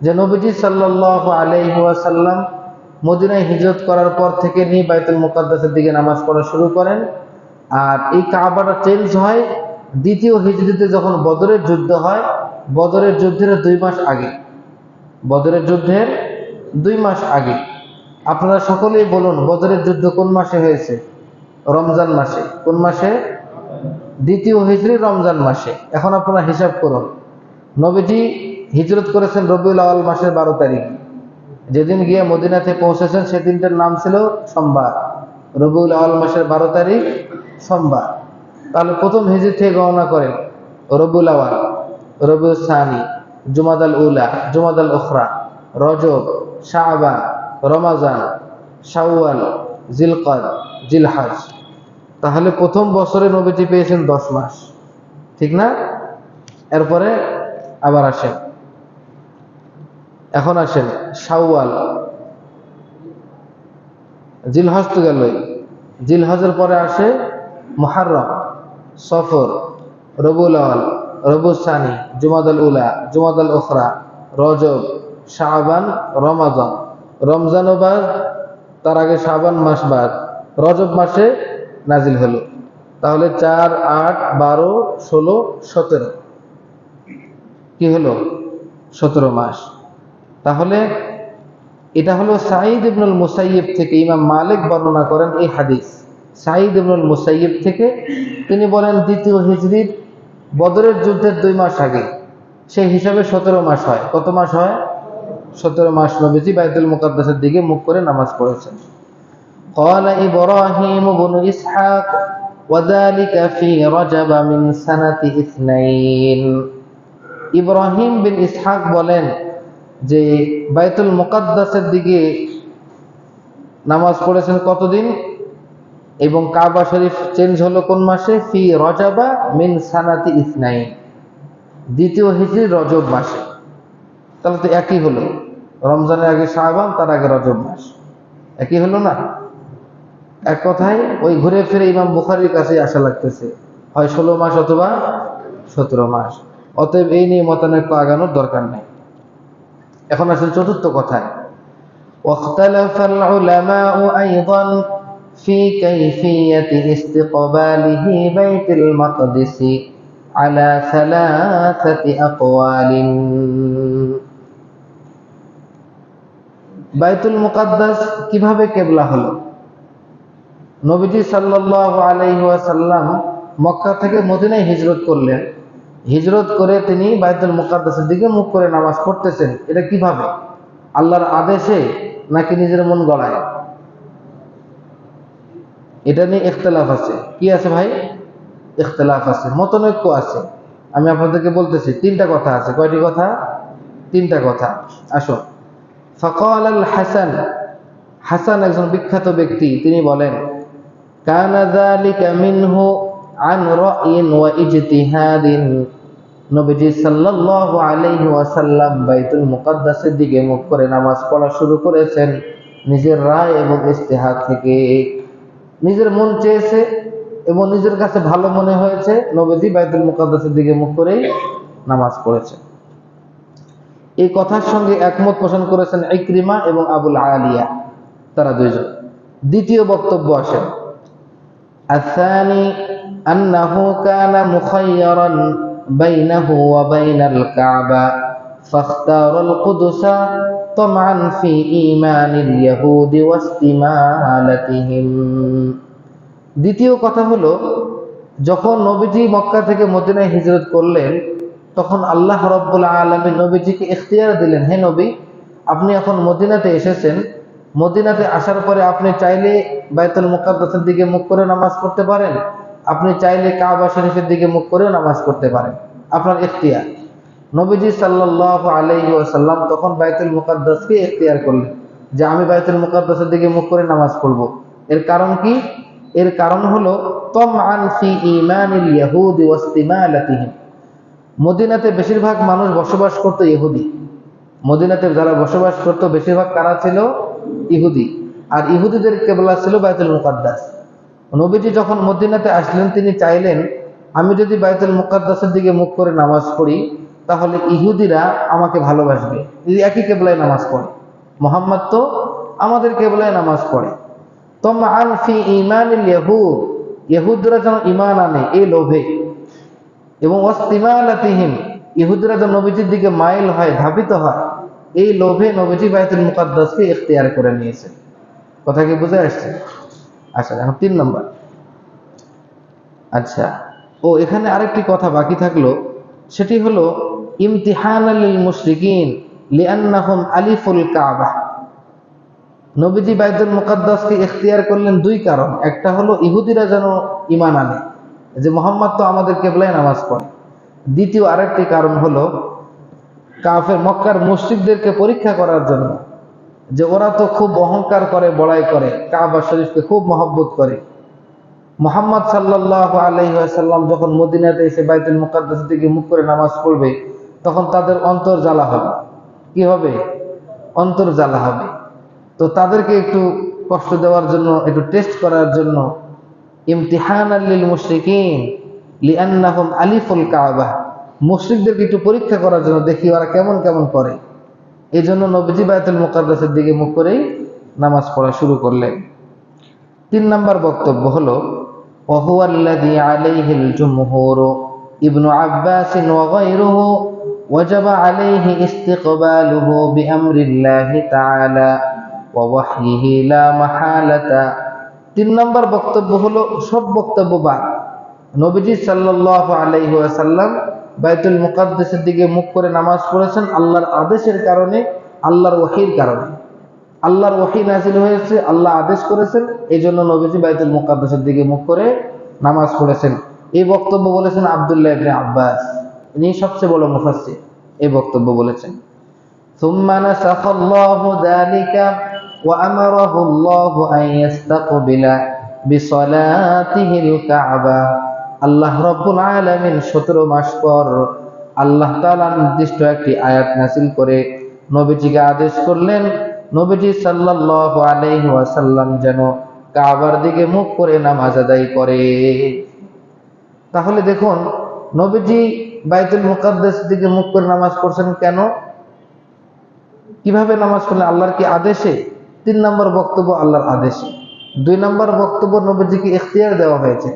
যে নবীজি সাল্লাল্লাহু আলাইহি ওয়াসাল্লাম মদিনায় হিজরত করার পর থেকে নিয়ে বাইতুল মুকাদ্দাসের দিকে নামাজ পড়া শুরু করেন। আর এই কাবাটা চেঞ্জ হয় দ্বিতীয় হিজরিতে যখন বদরের যুদ্ধ হয়, বদরের যুদ্ধের 2 মাস আগে, বদরের যুদ্ধের 2 মাস আগে। আপনারা সকলেই বলুন, বদরের যুদ্ধ কোন মাসে হয়েছে? রমজান মাসে। কোন মাসে? দ্বিতীয় হিজরি রমজান মাসে। এখন আপনারা হিসাব করুন, নবীজি হিজরত করেছেন রবিউল আউয়াল মাসের 12 তারিখ। যেদিন গিয়ে মদিনাতে পৌঁছেছেন সেদিনটার নাম ছিল সোমবার। রবিউল আউয়াল মাসের 12 তারিখ সোমবার। তাহলে প্রথম হিজরি থেকে গণনা করেন, রবিউল আউয়াল, রবিউল সানি, জুমাদাল উলা, জুমাদাল উখরা, রজব, শাবান, রমাজান, শাওয়াল, জিলকাদ, জিলহজ। তাহলে প্রথম বছরে নবীজি পেয়েছেন 10 মাস, ঠিক না? এরপরে আবার আসেন, এখন আসেন শাওয়াল, জিলহজ তো গেলই, জিলহজের পরে আসে মুহররম, সফর, রবিউল আউয়াল, রবিউল সানি, জুমাদাল উলা, জুমাদাল উখরা, রজব, শাবান, রমাজান। রমজানও বাদ, তার আগে শাবান মাস বাদ, রজব মাসে নাজিল হলো। তাহলে 4, 8, 12, 16, 17, কি হলো? 17 মাস। তাহলে এটা হলো সাঈদ ইবনুল মুসাইয়্যিব থেকে, ইমাম মালিক বর্ণনা করেন এই হাদিস সাঈদ ইবনুল মুসাইয়্যিব থেকে। তিনি বলেন দ্বিতীয় হিজরির বদরের যুদ্ধের 2 মাস আগে, সেই হিসাবে 17 মাস হয়। কত মাস হয়? 17 মাস নবীজি বাইতুল মুকাদ্দাসের দিকে মুখ করে নামাজ পড়েছেন। قال إبراهيم بن إسحاق وذلك في رجب من سنة 2। ইব্রাহিম বিন ইসহাক বলেন যে বাইতুল মুকাদ্দাসের দিকে নামাজ পড়েছেন কতদিন, এবং কাবা শরীফ চেঞ্জ হলো কোন মাসে? ফি রজাবা মিন সানাতি 2, দ্বিতীয় হিজরি রজব মাসে। তাহলে তো একই হলো, রমজানের আগে শাবান, তার আগে রজব মাস, একই হলো না? এক কথায় ওই ঘুরে ফিরে ইমাম বুখারীর কাছে আসা লাগতেছে, হয় 16 মাস অথবা 17 মাস। অতএব এই নিয়ে মতানৈক্য আগানোর দরকার নেই। এখন আসলে চতুর্থ কথায়, واختلف العلماء أيضا في كيفية استقباله بيت المقدس على 3 أقوال। বাইতুল মুকাদ্দাস কিভাবে কিবলা হলো? নবীজি সাল্লাল্লাহু আলাইহি ওয়াসাল্লাম মক্কা থেকে মদিনায় হিজরত করলেন। হিজরত করে তিনি বাইতুল মুকাদ্দাসের দিকে মুখ করে নামাজ পড়তেছেন। এটা কিভাবে? আল্লাহর আদেশে নাকি নিজের মন গড়ায়? এটা নিয়ে ইখতিলাফ আছে। কি আছে ভাই? ইখতিলাফ আছে, মতনৈক্য আছে। আমি আপনাদেরকে বলতেছি 3টা কথা আছে। কয়টি কথা? 3টা কথা। আসুন, ফাকাল আল হাসান, হাসান একজন বিখ্যাত ব্যক্তি, তিনি বলেন কানা যালিকা মিনহু আন রাইন ওয়া ইজতিহাদিন। নবীজি সাল্লাল্লাহু আলাইহি ওয়াসাল্লাম বাইতুল মুকাদ্দাসের দিকে মুখ করে নামাজ পড়া শুরু করেছেন নিজের রায় এবং ইজতিহাদ থেকে। নিজের মন চেয়েছে এবং নিজের কাছে ভালো মনে হয়েছে, নবীজি বাইতুল মুকাদ্দাসের দিকে মুখ করেই নামাজ পড়েছে। এই কথার সঙ্গে একমত পোষণ করেছেন ইকরিমা এবং আবুল আলিয়া, তারা দুইজন। দ্বিতীয় বক্তব্য আসেন, الثاني أنه كان مخيرا بينه وبين الكعبة فاختار القدس طمعا في إيمان اليهود واستمالتهم। দ্বিতীয় কথা হলো, যখন নবীজি মক্কা থেকে মদিনায় হিজরত করলেন তখন আল্লাহ রাব্বুল আলামিন নবীজিকে ইখতিয়ার দিলেন, হে নবী, আপনি এখন মদিনাতে এসেছেন, মদিনাতে আসার পরে আপনি চাইলে বাইতুল মুকাদ্দাসের দিকে মুখ করে নামাজ পড়তে পারেন, আপনি চাইলে কাবা শরীফের দিকে মুখ করে নামাজ পড়তে পারেন, আপনার ইখতিয়ার। নবীজি সাল্লাল্লাহু আলাইহি ওয়াসাল্লাম তখন বাইতুল মুকাদ্দাসকে ইখতিয়ার করলেন যে আমি বাইতুল মুকাদ্দাসের দিকে মুখ করে নামাজ পড়ব। এর কারণ কি? এর কারণ হলো তামআন ফি ঈমানিল ইয়াহুদি ওয়াস্তিমালাতিহিম। মদিনাতে বেশিরভাগ মানুষ বসবাস করত ইহুদি। মদিনাতে যারা বসবাস করত বেশিরভাগ কারা ছিল? ইহুদি। আর ইহুদিদের কিবলা ছিল বাইতুল মুকাদ্দাস। নবীজি যখন মদিনাতে আসলেন তিনি চাইলেন আমি যদি বাইতুল মুকাদ্দাসের দিকে মুখ করে নামাজ পড়ি তাহলে ইহুদিরা আমাকে ভালোবাসবে, যদি একই কিবলায় নামাজ পড়ে। মুহাম্মদ তো আমাদের কিবলায় নামাজ পড়ে। তামআন ফি ঈমানিল ইয়াহুদ, ইহুদরা যেন ঈমান আনে এই লোভে। এবং ওয়াস্তিমালাতিহিম, ইহুদিরা যেন নবীজির দিকে মাইল হয়, ধাবিত হয়, এই লোভে নবীজি বাইতুল মুকাদ্দাসকে ইখতিয়ার করে নিয়েছে। কথা কি বুঝে আসছে? আচ্ছা, এখন 3 নম্বর। আচ্ছা, এখানে আরেকটি কথা বাকি থাকলো, সেটি হলো ইমতিহানাল লিল মুশরিকিন লিআন্নাহুম আলিফুল কাবা। নবীজি বাইতুল মুকাদ্দাসকে ইখতিয়ার করলেন 2 কারণ। একটা হলো ইহুদিরা যেন ঈমান আনে যে মুহাম্মদ তো আমাদের কিবলায় নামাজ পড়ে। দ্বিতীয় আরেকটি কারণ হলো কাফের মক্কার মুশরিকদেরকে পরীক্ষা করার জন্য, যে ওরা তো খুব অহংকার করে, বড়াই করে, কাবা শরীফকে খুব মহব্বত করে। মুহাম্মদ সাল্লাল্লাহু আলাইহি ওয়াসাল্লাম যখন মদিনাতে এসে বাইতুল মুকাদ্দাসের দিকে মুখ করে নামাজ পড়বে, তখন তাদের অন্তর জ্বালা হবে। কি হবে? অন্তর জ্বালা হবে। তো তাদেরকে একটু কষ্ট দেওয়ার জন্য, একটু টেস্ট করার জন্য, ইমতিহানাল লিল মুশরিকিন লিআন্নাহুম আলিফুল কাবা, মুশরিকদেরকে একটু পরীক্ষা করার জন্য, দেখি ওরা কেমন কেমন করে। এই জন্য নবীজি বাইতুল মুকাদ্দাসের দিকে মুখ করেই নামাজ পড়া শুরু করলেন। 3 নম্বর বক্তব্য হলো ওয়াহুয়াল্লাযী আলাইহিল জুমহুর ইবনু আব্বাস ওয়া গায়রুহু ওয়াজাবা আলাইহি ইস্তিকবালুহু বিআমরিল্লাহি তাআলা ওয়া ওয়াহয়িহি লা মাহালাতা। 3 নম্বর বক্তব্য হলো সব বক্তব্য বাদ। নবীজি সাল্লাল্লাহু আলাইহি ওয়াসাল্লাম বাইতুল মুকাদ্দাসের দিকে মুখ করে নামাজ পড়েছেন আল্লাহর আদেশের কারণে, আল্লাহর ওহীর কারণে। আল্লাহর ওহী নাযিল হয়েছে, আল্লাহ আদেশ করেছেন, এই জন্য নবীজি বাইতুল মুকাদ্দাসের দিকে মুখ করে নামাজ পড়েছেন। এই বক্তব্য বলেছেন আব্দুল্লাহ ইবনে আব্বাস, ইনি সবচেয়ে বড় মুফাসসির, এই বক্তব্য বলেছেন। সুম্মা নাসাখাল্লাহু যালিকা ওয়া আমারাহু আল্লাহু আন ইস্তাকবিলা বিসলাতিহিল কাবা। আল্লাহ রাব্বুল আলামিন 17 মাস পর আল্লাহ তাআলা নির্দিষ্ট একটি আয়াত নাযিল করে নবীজিকে আদেশ করলেন, নবীজি সাল্লাল্লাহু আলাইহি ওয়াসাল্লাম যেন কাবার দিকে মুখ করে নামাজ আদায় করে। তাহলে দেখুন, নবীজি বাইতুল মুকাদ্দাসের দিকে মুখ করে নামাজ পড়ছেন কেন? কিভাবে নামাজ পড়লেন? আল্লাহর কি আদেশে? 3 নম্বর বক্তব্য আল্লাহর আদেশে। 2 নম্বর বক্তব্য নবীজিকে ইখতিয়ার দেওয়া হয়েছে।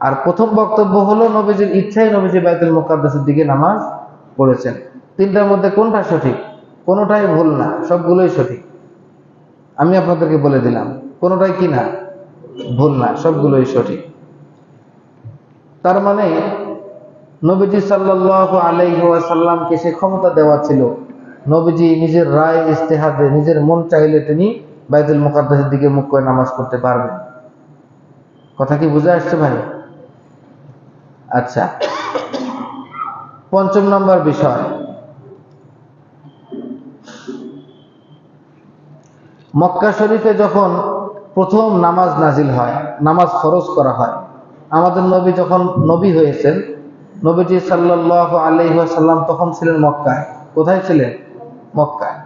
আর প্রথম বক্তব্য হলো নবীজির ইচ্ছায় নবীজি বাইতুল মুকাদ্দাসের দিকে নামাজ পড়েছেন। 3টার মধ্যে কোনটা সঠিক? কোনোটাই ভুল না, সবগুলোই সঠিক। আমি আপনাদেরকে বলে দিলাম, কোনোটাই কি না? ভুল না, সবগুলোই সঠিক। তার মানে নবীজি সাল্লাল্লাহু আলাইহি ওয়াসাল্লামকে সে ক্ষমতা দেওয়া ছিল, নবীজি নিজের রায় ইজতিহাদে, নিজের মন চাইলে তিনি বাইতুল মুকাদ্দাসের দিকে মুখ করে নামাজ পড়তে পারবেন। কথা কি বুঝে আসছে ভাই? আচ্ছা, 5 নম্বর বিষয়, মক্কা শরীফে যখন প্রথম নামাজ নাজিল হয়, নামাজ ফরজ করা হয়, আমাদের নবী যখন নবী হয়েছেন, নবীজি সাল্লাল্লাহু আলাইহি ওয়াসাল্লাম তখন ছিলেন মক্কায়। কোথায় ছিলেন? মক্কায়।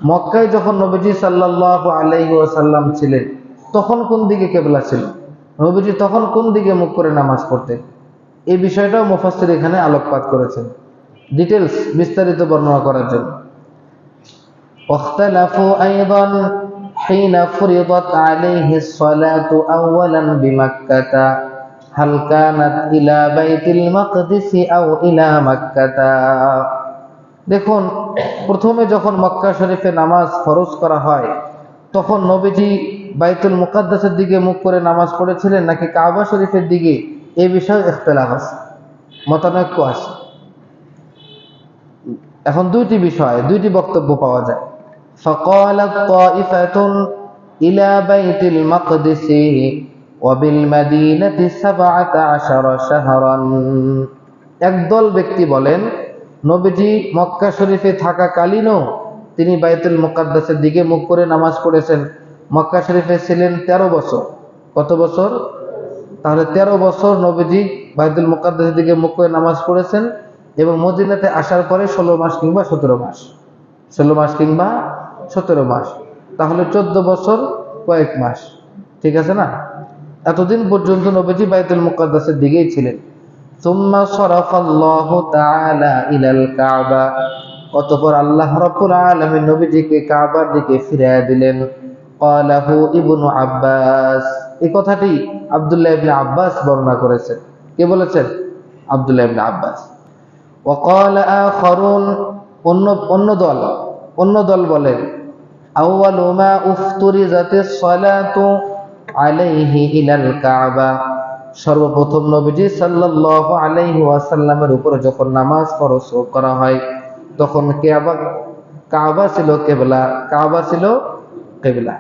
মক্কায় যখন নবীজি সাল্লাল্লাহু আলাইহি ওয়াসাল্লাম ছিলেন, তখন কোন দিকে কিবলা ছিল? নবীজি তখন কোন দিকে মুখ করে নামাজ পড়তেন? এই বিষয়টাও মুফাসসির এখানে আলোকপাত করেছেন, ডিটেইলস বিস্তারিত বর্ণনা করার জন্য। واختلفوا أيضا حين فرضت عليه الصلاة أولا بمكة هل كانت إلى بيت المقدس أو إلى مكة। দেখুন, প্রথমে যখন মক্কা শরীফে নামাজ ফরজ করা হয়, তখন নবীজি বাইতুল মুকাদ্দাসের দিকে মুখ করে নামাজ পড়েছিলেন নাকি কাবা শরীফের দিকে? এই বিষয়ে ইখতিলাফ আছে, মতানৈক্য আছে। এখন 2টি বিষয়, 2টি বক্তব্য পাওয়া যায়। فقالت طائفة إلى بيت المقدس وبالمدينة 17 شهرا। একদল ব্যক্তি বলেন নবীজি মক্কা শরীফে থাকাকালীনও তিনি বাইতুল মুকাদ্দাসের দিকে মুখ করে নামাজ পড়েছেন। মক্কা শরীফে ছিলেন 13 বছর। কত বছর? তাহলে 13 বছর নবীজি বাইতুল মুকাদ্দাসের দিকে মুখ করে নামাজ পড়েছেন, এবং মদিনাতে আসার পরে 16 মাস কিংবা 17 মাস, 16 মাস কিংবা 17 মাস, তাহলে 14 বছর কয়েক মাস। ঠিক আছে না? এতদিন পর্যন্ত নবীজি বাইতুল মুকাদ্দাসের দিকেই ছিলেন। সুম্মা সরাফাল্লাহু তাআলা ইলাল কাবা, অতঃপর আল্লাহ রাব্বুল আলামিন নবীজিকে কাবার দিকে ফিরিয়ে দিলেন। ক্বালাহু ইবনু আব্বাস, এই কথাটি আব্দুল্লাহ ইবনে আব্বাস বর্ণনা করেছেন। কে বলেছেন? আব্দুল্লাহ ইবনে আব্বাস। ওয়াকাল আখারুন, অন্য দল বলেন, আউয়ালু মা উফতুরিজাতিস সালাতু আলাইহি ইলাল কাবা, সর্বপ্রথম নবীজি সাল্লাল্লাহু আলাইহি ওয়াসাল্লামের উপরে যখন নামাজ ফরজ করা হয় তখন কাবা ছিল কিবলা।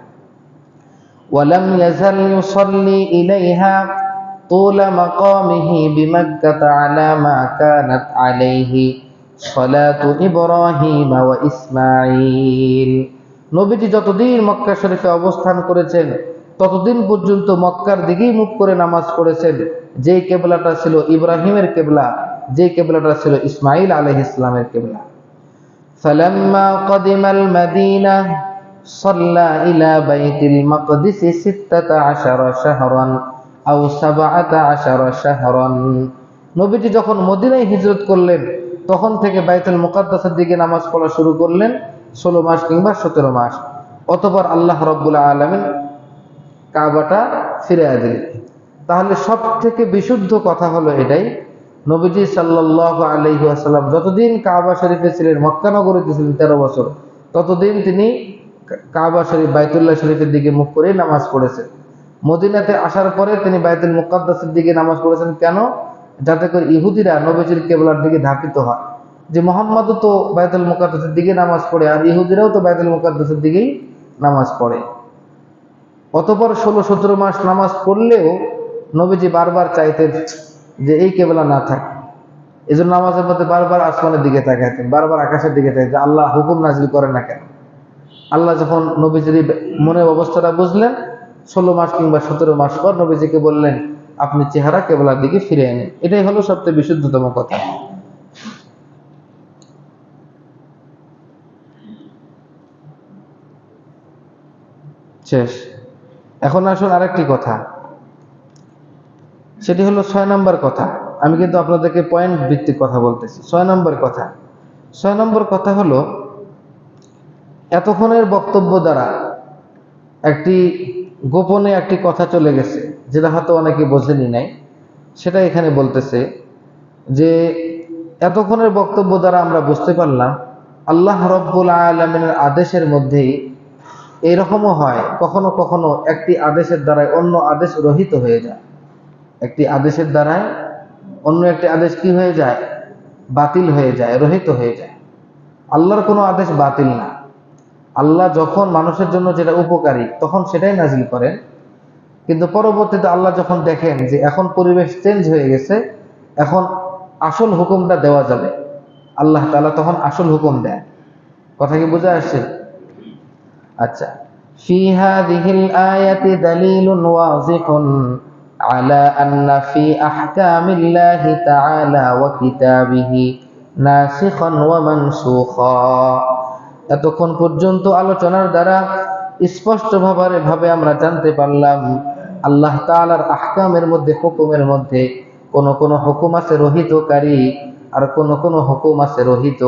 ওয়ালাম ইয়াজাল ইউসাল্লি ইলাইহা তুলা মাকামিহি বিমাক্কাতা আলা মা কানাত আলাইহি সালাতু ইব্রাহিম ওয়া ইসমাঈল। নবীজি যতদিন মক্কা শরীফে অবস্থান করেছেন ততদিন পর্যন্ত মক্কার দিকেই মুখ করে নামাজ পড়েছেন, যেই কিবলাটা ছিল ইব্রাহিমের কিবলা, যেই কিবলাটা ছিল ইসমাঈল আলাইহিস সালামের কিবলা। ফালাম্মা কদিমাল মাদিনা সাল্লা ইলা বাইতুল মাকদিস 16 শাহরান আও 17 শাহরান। নবীজি যখন মদিনায় হিজরত করলেন তখন থেকে বাইতুল মুকাদ্দাসের দিকে নামাজ পড়া শুরু করলেন 16 মাস কিংবা 17 মাস। অতঃপর আল্লাহ রাব্বুল আলামিন কাবাটা ফিরিয়ে দিলেন। তাহলে সব থেকে বিশুদ্ধ কথা হলো এটাই, নবীজি সাল্লাল্লাহু আলাইহি ওয়াসাল্লাম যতদিন কাবা শরীফে ছিলেন, মক্কা নগরীতে ছিলেন 13 বছর, ততদিন তিনি কাবা শরীফ বাইতুল্লাহ শরীফের দিকে মুখ করে নামাজ পড়েছেন। মদিনাতে আসার পরে তিনি বাইতুল মুকাদ্দাসের দিকে নামাজ পড়েছেন। কেন? যাতে করে ইহুদিরা নবীজির কিবলার দিকে ধাবিত হয়, যে মুহাম্মদও তো বাইতুল মুকাদ্দাসের দিকে নামাজ পড়ে আর ইহুদিরাও তো বাইতুল মুকাদ্দাসের দিকেই নামাজ পড়ে। অতঃপর 16-17 মাস নামাজ পড়লেও নবীজি বারবার চাইতেন যে এই কিবলা না থাকে। এই জন্য নামাজের মধ্যে বারবার আসমানের দিকে তাকাতেন, বারবার আকাশের দিকে তাকাতেন, আল্লাহ হুকুম নাজিল করেন না কেন। আল্লাহ যখন নবীজির মনের অবস্থাটা বুঝলেন 16 মাস কিংবা 17 মাস পর নবীজিকে বললেন, আপনি চেহারা কিবলার দিকে ফিরে আনেন। এটাই হলো সবচেয়ে বিশুদ্ধতম কথা। শেষ। এখন আসুন আরেকটি কথা, সেটি হলো 6 নম্বর কথা। আমি কিন্তু আপনাদেরকে পয়েন্ট ভিত্তিক কথা বলতেছি। 6 নম্বর কথা হলো, এতক্ষণের বক্তব্য দ্বারা গোপনে একটি কথা চলে গেছে, যেটা হয়তো অনেকে বোঝেনি নাই, সেটা এখানে বলতেছে যে এতক্ষণের বক্তব্য দ্বারা আমরা বুঝতে পারলাম আল্লাহ রাব্বুল আলামিনের আদেশের মধ্যেই এরকমও হয়, কখনো কখনো একটি আদেশের দ্বারাই অন্য আদেশ রহিত হয়ে যায়। একটি আদেশের দ্বারাই অন্য একটি আদেশ কি হয়ে যায়? বাতিল হয়ে যায়, রহিত হয়ে যায়। আল্লাহর কোনো আদেশ বাতিল না। আল্লাহ যখন মানুষের জন্য যেটা উপকারী তখন সেটাই নাজিল করেন, কিন্তু পরবর্তীতে আল্লাহ যখন দেখেন যে এখন পরিবেশ চেঞ্জ হয়ে গেছে, এখন আসল হুকুমটা দেওয়া যাবে, আল্লাহ তাআলা তখন আসল হুকুম দেন। কথা কি বুঝে আসছে? আচ্ছা, ফি হাযিহিল আয়াতি দালিলুন ওয়াযিহুন আলা আন্না ফি আহকামিল্লাহি তাআলা ওয়া কিতাবিহি নাসিখান ওয়া মানসুখা। এতক্ষণ পর্যন্ত আলোচনার দ্বারা স্পষ্টভাবে আমরা জানতে পারলাম আল্লাহ তাআলার আহকামের মধ্যে, হুকুমের মধ্যে কোন কোন হুকুম আছে রহিতকারী আর কোন কোন হুকুম আছে রহিত।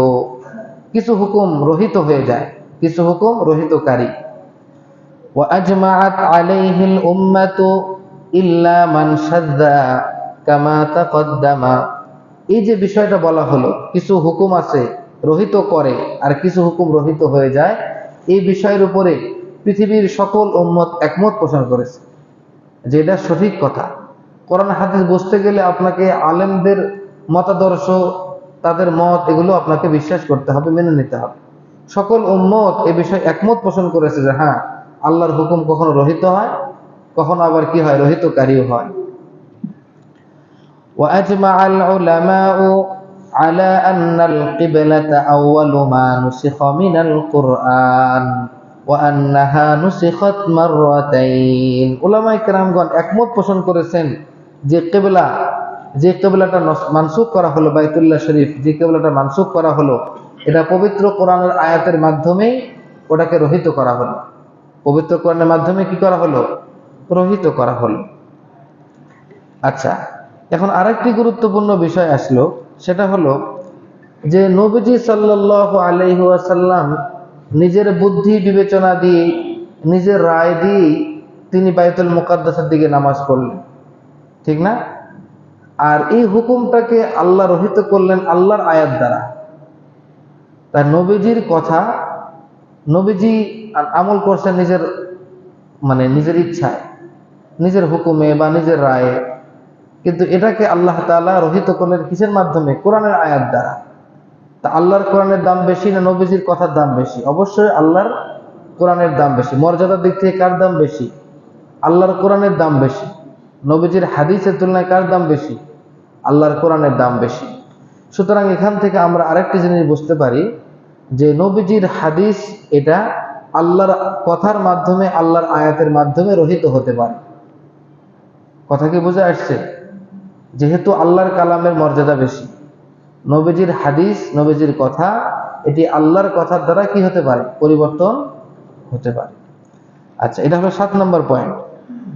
কিছু হুকুম রহিত হয়ে যায়, কিছু হুকুম রহিতকারী। ওয়া আজমাআত আলাইহিল উম্মাতু ইল্লা মান শাযযা কামা তাকদ্দামা। এই যে বিষয়টা বলা হলো, কিছু হুকুম আছে রহিত করে আর কিছু হুকুম রহিত হয়ে যায়, এই বিষয়ের উপরে পৃথিবীর সকল উম্মত একমত পোষণ করেছে যে এটা সঠিক কথা। কোরআন হাদিস বুঝতে গেলে আপনাকে আলেমদের মতাদর্শ, তাদের মত, এগুলো আপনাকে বিশ্বাস করতে হবে, মেনে নিতে হবে। সকল উম্মত এ বিষয়ে একমত পোষণ করেছে যে হ্যাঁ, আল্লাহর হুকুম কখনো রহিত হয়, কখনো আবার কি হয়, রহিতকারীও হয়। وأجمع العلماء على أن القبلة أول ما نسخ من القرآن وأنها نسخت مرتين। উলামায়ে কেরামগণ একমত পোষণ করেছেন যে কিবলাটা মানসুখ করা হলো, বাইতুল্লাহ শরীফ যে কিবলাটা মানসুখ করা হলো, এটা পবিত্র কোরআনের আয়াতের মাধ্যমেই ওটাকে রহিত করা হলো। পবিত্র কোরআনের মাধ্যমে কি করা হলো? রহিত করা হলো। আচ্ছা, এখন আরেকটি গুরুত্বপূর্ণ বিষয় আসলো, সেটা হলো যে নবীজি সাল্লাল্লাহু আলাইহি ওয়াসাল্লাম নিজের বুদ্ধি বিবেচনা দিয়ে, নিজের রায় দিয়ে তিনি বাইতুল মুকাদ্দাসের দিকে নামাজ পড়লেন, ঠিক না? আর এই হুকুমটাকে আল্লাহ রহিত করলেন আল্লাহর আয়াত দ্বারা। তাই নবীজির কথা নবীজি আমল করছেন নিজের ইচ্ছায়, নিজের হুকুমে বা নিজের রায়ে, কিন্তু এটাকে আল্লাহ তাআলা রহিত করলেন কিসের মাধ্যমে? কোরআনের আয়াত দ্বারা। তা আল্লাহর কোরআনের দাম বেশি না নবীজির কথার দাম বেশি? অবশ্যই আল্লাহর কোরআনের দাম বেশি। মর্যাদার দিক থেকে কার দাম বেশি? আল্লাহর কোরআনের দাম বেশি। নবীজির হাদিসের তুলনায় কার দাম বেশি? আল্লাহর কোরআনের দাম বেশি। সুতরাং এখান থেকে আমরা আরেকটি জিনিস বুঝতে পারি যে নবীজির হাদিস এটা আল্লাহর কথার মাধ্যমে, আল্লাহর আয়াতের মাধ্যমে রহিত হতে পারে। কথা কি বুঝে আসছে? যেহেতু আল্লাহর কালামের মর্যাদা বেশি, নবীজির হাদিস, নবীজির কথা, এটি আল্লাহর কথার দ্বারা কি হতে পারে? পরিবর্তন হতে পারে। আচ্ছা, এটা হলো 7 নম্বর পয়েন্ট।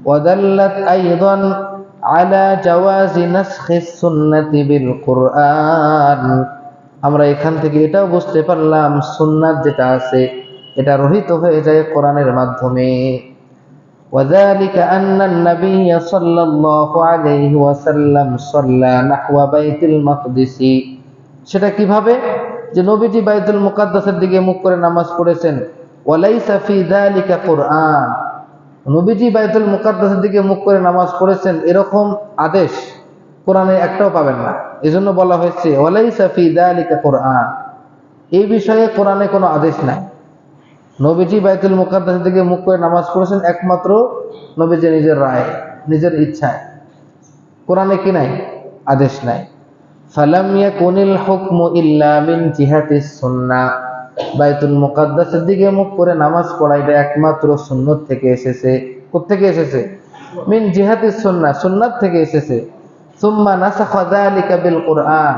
ওয়াদাল্লাত আইদান আলা জাওয়াজি নাসখিস সুন্নাতি বিল কুরআন। আমরা এখান থেকে এটাও বুঝতে পারলাম সুন্নাত যেটা আছে এটা রহিত হয়ে যায় কোরআনের মাধ্যমে। ওয়াযালিকা আন্না an-নাবিয়্য সাল্লাল্লাহু আলাইহি ওয়াসাল্লাম সাল্লা নাহওয়া বাইতুল মাকদিস। সেটা কিভাবে? যে নবীজি বাইতুল মুকাদ্দাসের দিকে মুখ করে নামাজ পড়েছেন। ওয়ালাইসা ফি যালিকা কুরআন। নবীজি বাইতুল মুকাদ্দাসের দিকে মুখ করে নামাজ পড়েছেন এরকম আদেশ কোরআনে একটাও পাবেন না। এজন্য বলা হয়েছে ওয়ালাইসা ফি যালিকা কুরআন। এই বিষয়ে কোরআনে কোনো আদেশ নাই। নবীজি বাইতুল মুকাদ্দাসের দিকে মুখ করে নামাজ পড়েছেন একমাত্র নবীজি নিজের রায়, নিজের ইচ্ছায়। কোরআনে কি নাই? আদেশ নাই। ফালাম ইয়াকুনিল হুকমু ইল্লা মিন জিহাতিস সুন্নাহ। বাইতুল মুকাদ্দাসের দিকে মুখ করে নামাজ পড়া এটা একমাত্র সুন্নাত থেকে এসেছে। কোথা থেকে এসেছে? মিন জিহাতিস সুন্নাহ, সুন্নাত থেকে এসেছে। সুম্মা নাসাখা যালিকা বিল কুরআন।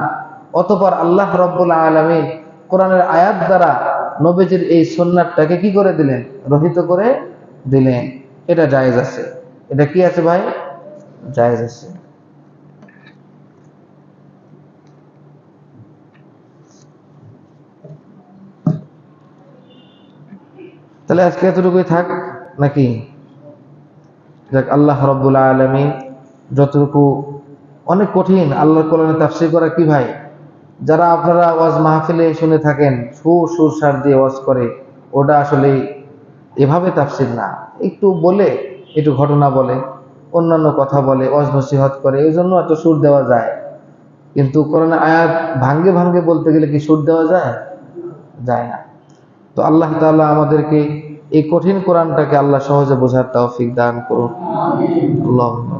অতঃপর আল্লাহ রাব্বুল আলামিন কোরআনের আয়াত দ্বারা নবীজির এই সুন্নাতটাকে কি করে দিলেন? রহিত করে দিলেন। এটা জায়েজ আছে। এটা কি আছে ভাই? জায়েজ আছে। তাহলে আজকে এতটুকুই থাক নাকি? যাক, আল্লাহ রাব্বুল আলামিন যতটুকু, অনেক কঠিন আল্লাহর কোরআনে তাফসীর করা কি ভাই? যারা আপনারা ওয়াজ মাহফিলে শুনে থাকেন সুর সার দিয়ে ওয়াজ করে, ওটা আসলে এভাবে তাফসীর না। একটু বলে, একটু ঘটনা বলে, অন্যান্য কথা বলে, ওয়াজ নসিহত করে, এই জন্য এত সুর দেওয়া যায়। কিন্তু কোরআনে আয়াত ভাঙ্গে ভাঙ্গে বলতে গেলে কি সুর দেওয়া যায়? যায় না। তো আল্লাহ তাআলা আমাদেরকে এই কঠিন কোরআনটাকে আল্লাহ সহজে বোঝার তৌফিক দান করুন। আল্লাহুম্মা